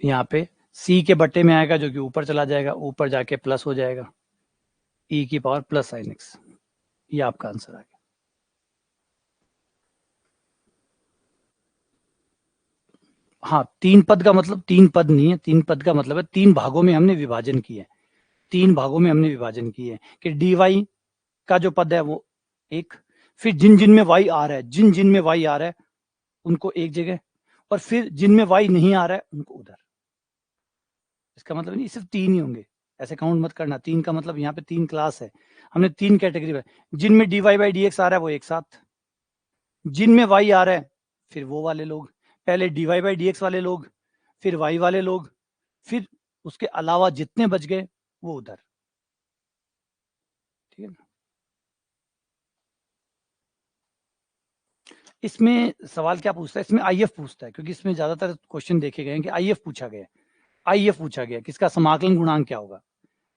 S1: यहाँ पे c के बट्टे में आएगा जो कि ऊपर चला जाएगा, ऊपर जाके प्लस हो जाएगा e की पावर प्लस साइन एक्स। ये आपका आंसर आ गया। हाँ, 3 पद का मतलब 3 पद नहीं है, 3 पद का मतलब है 3 भागों में हमने विभाजन किया है, 3 भागों में हमने विभाजन किए है कि dy का जो पद है वो एक, फिर जिन जिन में y आ रहा है, जिन जिन में y आ रहा है उनको एक जगह, और फिर जिनमें y नहीं आ रहा है उनको उधर। इसका मतलब नहीं सिर्फ 3 ही होंगे, ऐसे काउंट मत करना। 3 का मतलब यहाँ पे 3 क्लास है, हमने 3 कैटेगरी में, जिनमें dy बाई dx आ रहा है वो एक साथ, जिनमें y आ रहा है फिर वो वाले लोग, पहले dy बाई dx वाले लोग, फिर y वाले लोग, फिर उसके अलावा जितने बच गए वो उधर। ठीक है ना। इसमें सवाल क्या पूछता है, इसमें आईएफ पूछता है, क्योंकि इसमें ज्यादातर क्वेश्चन देखे गए हैं कि आईएफ पूछा गया है। आईएफ पूछा गया किसका समाकलन गुणांक क्या होगा,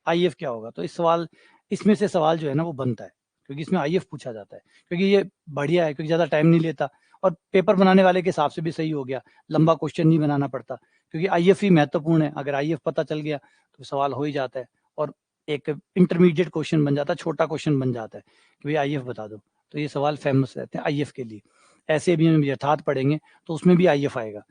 S1: आईएफ क्या होगा, तो इस सवाल, इसमें से सवाल जो है ना वो बनता है, क्योंकि इसमें आईएफ पूछा जाता है, क्योंकि ये बढ़िया है, क्योंकि ज्यादा टाइम नहीं लेता और पेपर बनाने वाले के हिसाब से भी सही हो गया, लंबा क्वेश्चन नहीं बनाना पड़ता, क्योंकि आईएफ ही महत्वपूर्ण है। अगर आईएफ पता चल गया तो सवाल हो ही जाता है, और एक इंटरमीडिएट क्वेश्चन बन जाता है, छोटा क्वेश्चन बन जाता है कि भाई आईएफ बता दो, तो ये सवाल फेमस रहते हैं आईएफ के लिए। ऐसे भी हम यथार्थ पढ़ेंगे तो उसमें भी आईएफ आएगा,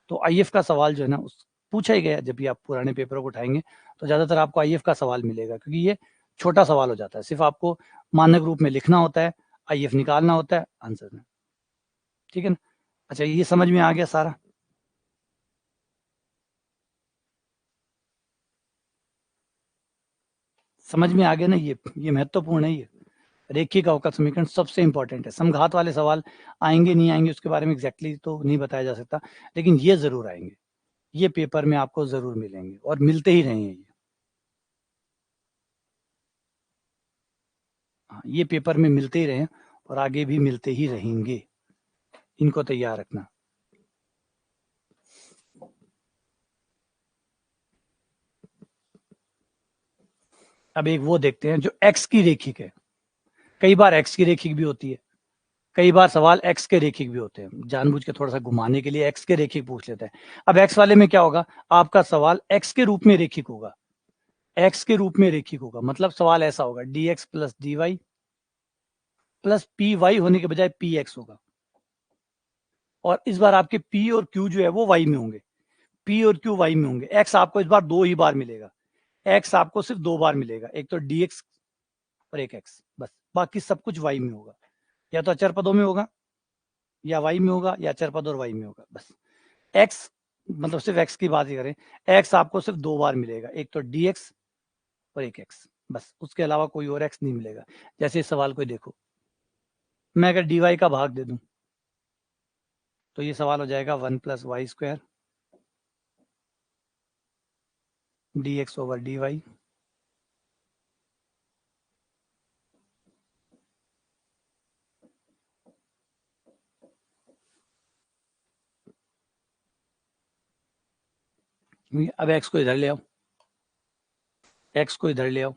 S1: तो आईएफ का सवाल जो है ना उस पूछा ही गया, जब भी आप पुराने पेपरों को उठाएंगे तो ज्यादातर आपको आईएफ का सवाल मिलेगा, क्योंकि ये छोटा सवाल हो जाता है, सिर्फ आपको मानक रूप में लिखना होता है, आईएफ निकालना होता है आंसर में। ठीक है ना। अच्छा, ये समझ में आ गया सारा। समझ में आ गया ना, ये महत्वपूर्ण है। ये रेखिक अवकल समीकरण सबसे इंपॉर्टेंट है। समघात वाले सवाल आएंगे नहीं आएंगे उसके बारे में एग्जैक्टली तो नहीं बताया जा सकता, लेकिन ये जरूर आएंगे, ये पेपर में आपको जरूर मिलेंगे और मिलते ही रहेंगे ये। हाँ, ये पेपर में मिलते ही रहे और आगे भी मिलते ही रहेंगे, इनको तैयार रखना। अब एक वो देखते हैं जो एक्स की रेखिक है। कई बार एक्स की रेखिक भी होती है, कई बार सवाल एक्स के रेखिक भी होते हैं, जानबूझ के थोड़ा सा घुमाने के लिए एक्स के रेखिक पूछ लेते हैं। अब एक्स वाले में क्या होगा, आपका सवाल एक्स के रूप में रेखिक होगा, एक्स के रूप में रेखिक होगा, मतलब सवाल ऐसा होगा d x plus d y plus p y होने के बजाय पी एक्स होगा, और इस बार आपके पी और क्यू जो है वो वाई में होंगे, पी और क्यू वाई में होंगे। एक्स आपको इस बार 2 ही बार मिलेगा, एक्स आपको सिर्फ 2 बार मिलेगा, एक तो डी एक्स और एक एक्स, बस बाकी सब कुछ वाई में होगा, या तो अचर पदों में होगा, या वाई में होगा, या अचर पद और वाई में होगा, बस। एक्स मतलब सिर्फ एक्स की बात ही करें, एक्स आपको सिर्फ 2 बार मिलेगा, एक तो डी एक्स और एक एक्स, बस उसके अलावा कोई और एक्स नहीं मिलेगा। जैसे इस सवाल को देखो, मैं अगर डी वाई का भाग दे दूं तो ये सवाल हो जाएगा 1 plus y square d x over d y. अब एक्स को इधर ले आओ, एक्स को इधर ले आओ,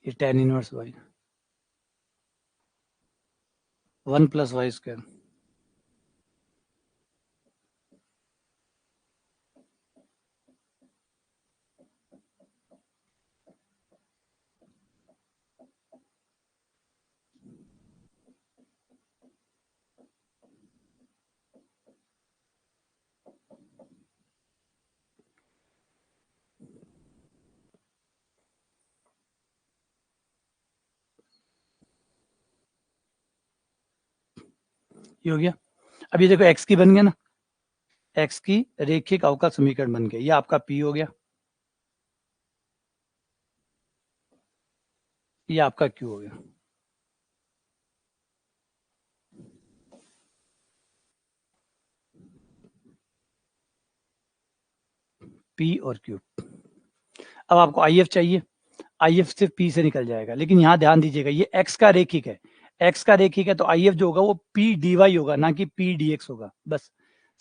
S1: ये tan इनवर्स y 1 + y²। ये हो गया। अब ये देखो x की बन गया ना, x की रेखिक अवकल समीकरण बन गया, ये आपका p हो गया, ये आपका q हो गया। p और q। अब आपको IF चाहिए, IF सिर्फ p से निकल जाएगा, लेकिन यहाँ ध्यान दीजिएगा ये x का रेखिक है, x का रेखिक है तो IF जो होगा वो p dy होगा, ना कि p dx होगा। बस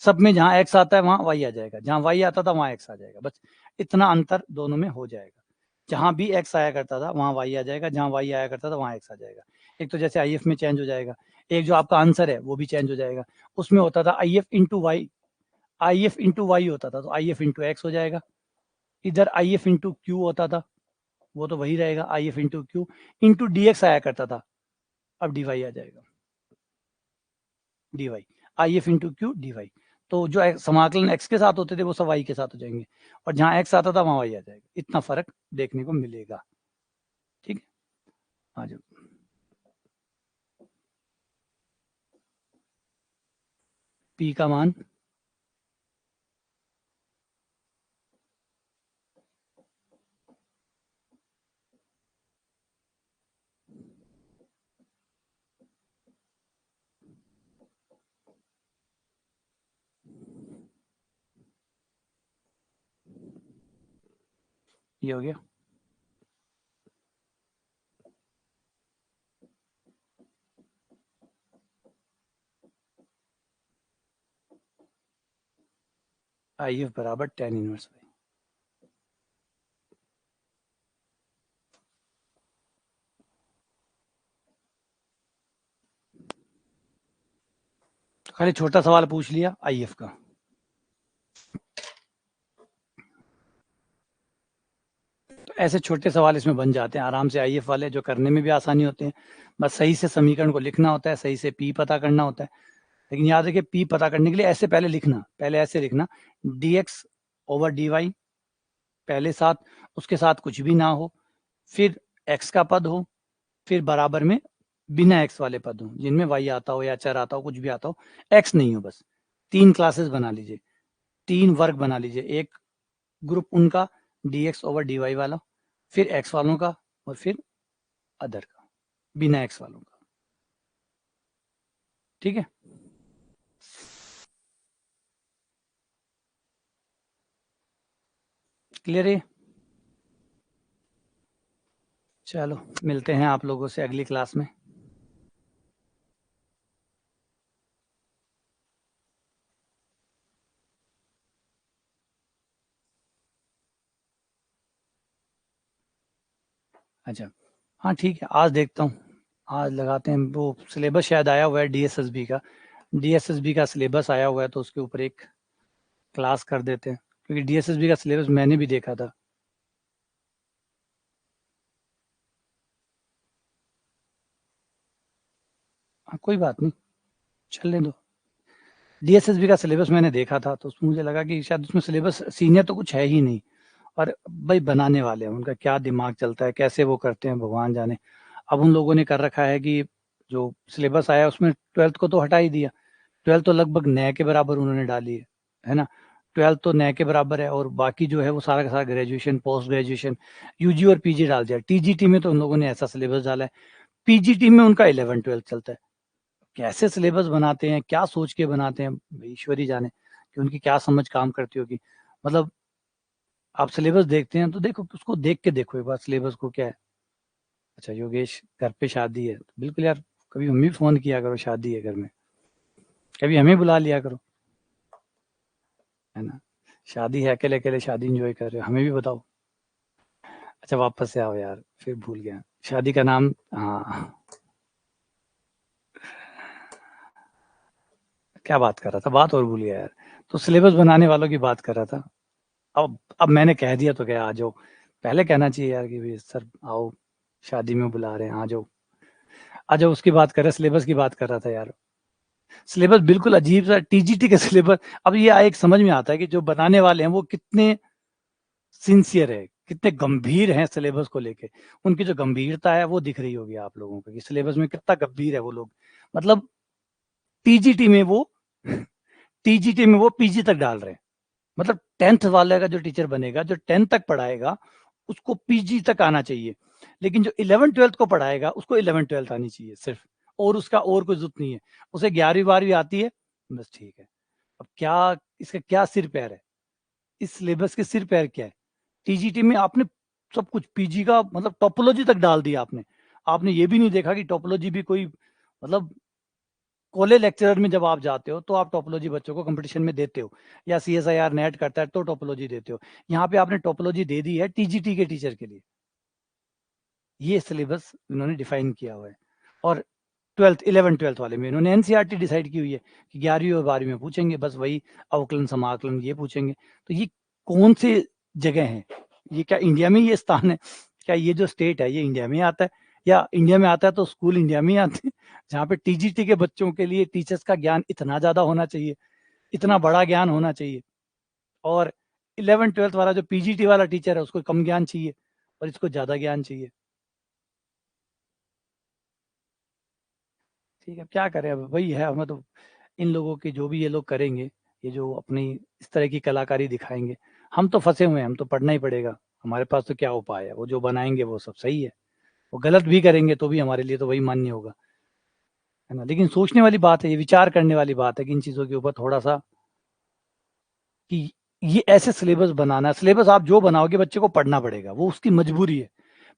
S1: सब में जहाँ x आता है वहाँ y आ जाएगा, जहाँ y आता था वहाँ x आ जाएगा, बस इतना अंतर दोनों में हो जाएगा। जहाँ भी x आया करता था वहाँ y आ जाएगा, जहाँ y आया करता था वहाँ x आ जाएगा। एक तो जैसे IF में चेंज हो जाएगा, एक जो आपका आंसर है वो भी चेंज हो जाएगा। उसमें होता था IF into y, IF into y होता था तो IF इंटू एक्स हो जाएगा। इधर IF इंटू क्यू होता था, वो तो वही रहेगा, IF into Q into dx आया करता था, अब dy आ जाएगा, dy IF into Q dy। तो जो समाकलन x के साथ होते थे वो सब y के साथ हो जाएंगे, और जहाँ x आता था वहाँ y आ जाएगा। इतना फर्क देखने को मिलेगा। ठीक है, आ जाओ। p का मान ये हो गया। IF बराबर tan इनवर्स y। तो खाली छोटा सवाल पूछ लिया IF का। तो ऐसे छोटे सवाल इसमें बन जाते हैं आराम से, IF वाले जो करने में भी आसानी होते हैं। बस सही से समीकरण को लिखना होता है, सही से p पता करना होता है। लेकिन याद रखिए p पता करने के लिए ऐसे पहले लिखना, पहले ऐसे लिखना dx ओवर dy पहले साथ, उसके साथ कुछ भी ना हो, फिर x का पद हो, फिर बराबर में बिना x वाले पद हो, जिनमें y आता हो या चर आता हो, कुछ भी आता हो, x नहीं हो। बस 3 क्लासेस बना लीजिए, 3 वर्ग बना लीजिए, एक ग्रुप उनका dx ओवर dy वाला, फिर x वालों का, और फिर अदर का, बिना x वालों का। ठीक है, क्लियर है। चलो मिलते हैं आप लोगों से अगली क्लास में। अच्छा, हाँ ठीक है, आज देखता हूँ, आज लगाते हैं। वो सिलेबस शायद आया हुआ है DSSB का, DSSB का सिलेबस आया हुआ है, तो उसके ऊपर एक क्लास कर देते हैं, क्योंकि DSSB का सिलेबस मैंने भी देखा था। हाँ कोई बात नहीं, चलने दो। DSSB का सिलेबस मैंने देखा था, तो उसमें मुझे लगा कि शायद उसमें सिलेबस सीनियर तो कुछ है ही नहीं, और भाई बनाने वाले हैं, उनका क्या दिमाग चलता है, कैसे वो करते हैं भगवान जाने। अब उन लोगों ने कर रखा है कि जो सिलेबस आया उसमें 12th को तो हटा ही दिया, 12th तो लगभग नए के बराबर उन्होंने डाली है ना। 12th तो नए के बराबर है, और बाकी जो है वो सारा का सारा ग्रेजुएशन, पोस्ट ग्रेजुएशन, यूजी और पीजी डाल दिया। टीजीटी में तो उन लोगों ने ऐसा सिलेबस डाला है, पीजीटी में उनका 11-12 चलता है। कैसे सिलेबस बनाते हैं, क्या सोच के बनाते हैं, ईश्वर ही जाने कि उनकी क्या समझ काम करती होगी। मतलब आप सिलेबस देखते हैं तो देखो, उसको देख के देखो एक बार सिलेबस को क्या है। अच्छा योगेश, घर पे शादी है, तो बिल्कुल यार, कभी हमें भी फोन किया करो, शादी है घर में, कभी हमें बुला लिया करो, है ना। शादी है, अकेले अकेले शादी एंजॉय कर रहे हो, हमें भी बताओ। अच्छा वापस से आओ यार, फिर भूल गया। शादी का नाम, हाँ, क्या बात कर रहा था, बात और भूल गया यार। तो सिलेबस बनाने वालों की बात कर रहा था। अब मैंने कह दिया तो क्या, आ जाओ। पहले कहना चाहिए यार कि भाई सर आओ, शादी में बुला रहे हैं, आ जाओ। आ जाओ, उसकी बात कर रहे, सिलेबस की बात कर रहा था यार। सिलेबस बिल्कुल अजीब सा टीजीटी का सिलेबस। अब ये एक समझ में आता है कि जो बनाने वाले हैं वो कितने सिंसियर है, कितने गंभीर हैं सिलेबस को लेके। उनकी जो गंभीरता है वो दिख रही होगी आप लोगों को कि सिलेबस में कितना गंभीर है वो लोग। मतलब टीजीटी में वो टीजीटी में वो पीजी तक डाल रहे हैं। मतलब 10th वाले का जो टीचर बनेगा, जो 10th तक पढ़ाएगा, उसको पीजी तक आना चाहिए। लेकिन जो 11 12th को पढ़ाएगा उसको 11 12th आनी चाहिए सिर्फ, और उसका और कोई जरूरत नहीं है। उसे 11वीं 12वीं आती है, बस ठीक है। अब क्या इसका क्या सिर पैर है, इस सिलेबस के सिर पैर क्या है? टीजीटी में आपने सब कुछ पीजी का मतलब टोपोलॉजी तक डाल दिया आपने। आपने ये भी नहीं देखा कि टोपोलॉजी भी कोई मतलब कॉलेज लेक्चरर में जब आप जाते हो तो आप टोपोलॉजी बच्चों को कंपटीशन में देते हो, या सीएसआईआर नेट करता है तो टोपोलॉजी देते हो। यहाँ पे आपने टोपोलॉजी दे दी है टीजीटी के टीचर के लिए। ये सिलेबस इन्होंने डिफाइन किया हुआ है। और 11 12 वाले में इन्होंने एनसीईआरटी डिसाइड की हुई है कि 11वीं और 12वीं में पूछेंगे बस वही अवकलन समाकलन ये पूछेंगे। तो ये कौन से जगह है, ये क्या इंडिया में ये स्थान है? क्या ये जो स्टेट है ये इंडिया में आता है? या इंडिया में आता है तो स्कूल इंडिया में ही आते हैं जहाँ पे टीजीटी के बच्चों के लिए टीचर्स का ज्ञान इतना ज्यादा होना चाहिए, इतना बड़ा ज्ञान होना चाहिए। और 11 12 वाला जो पीजीटी वाला टीचर है उसको कम ज्ञान चाहिए और इसको ज्यादा ज्ञान चाहिए। ठीक है, क्या करें, अब वही है। हमें तो इन लोगों के जो भी ये लोग करेंगे, ये जो अपनी इस तरह की कलाकारी दिखाएंगे, हम तो फंसे हुए हैं, हम तो पढ़ना ही पड़ेगा। हमारे पास तो क्या उपाय है, वो जो बनाएंगे वो सब सही है। वो गलत भी करेंगे तो भी हमारे लिए तो वही मान्य होगा, है ना। लेकिन सोचने वाली बात है, ये विचार करने वाली बात है कि इन चीजों के ऊपर थोड़ा सा कि ये ऐसे सिलेबस बनाना, सिलेबस आप जो बनाओगे बच्चे को पढ़ना पड़ेगा, वो उसकी मजबूरी है।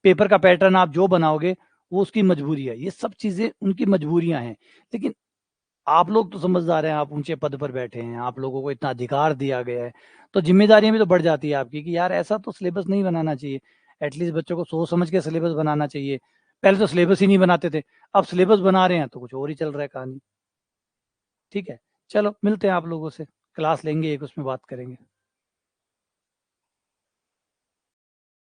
S1: पेपर का पैटर्न आप जो बनाओगे वो उसकी मजबूरी है। ये सब चीजें उनकी मजबूरियां हैं। लेकिन आप लोग तो समझदार हैं, आप ऊंचे पद पर बैठे हैं, आप लोगों को इतना अधिकार दिया गया है, तो जिम्मेदारियां भी तो बढ़ जाती है आपकी कि यार ऐसा तो सिलेबस नहीं बनाना चाहिए। एटलीस्ट बच्चों को सोच समझ के सिलेबस बनाना चाहिए। पहले तो सिलेबस ही नहीं बनाते थे, अब सिलेबस बना रहे हैं तो कुछ और ही चल रहा है कहानी। ठीक है, चलो मिलते हैं आप लोगों से, क्लास लेंगे एक, उसमें बात करेंगे।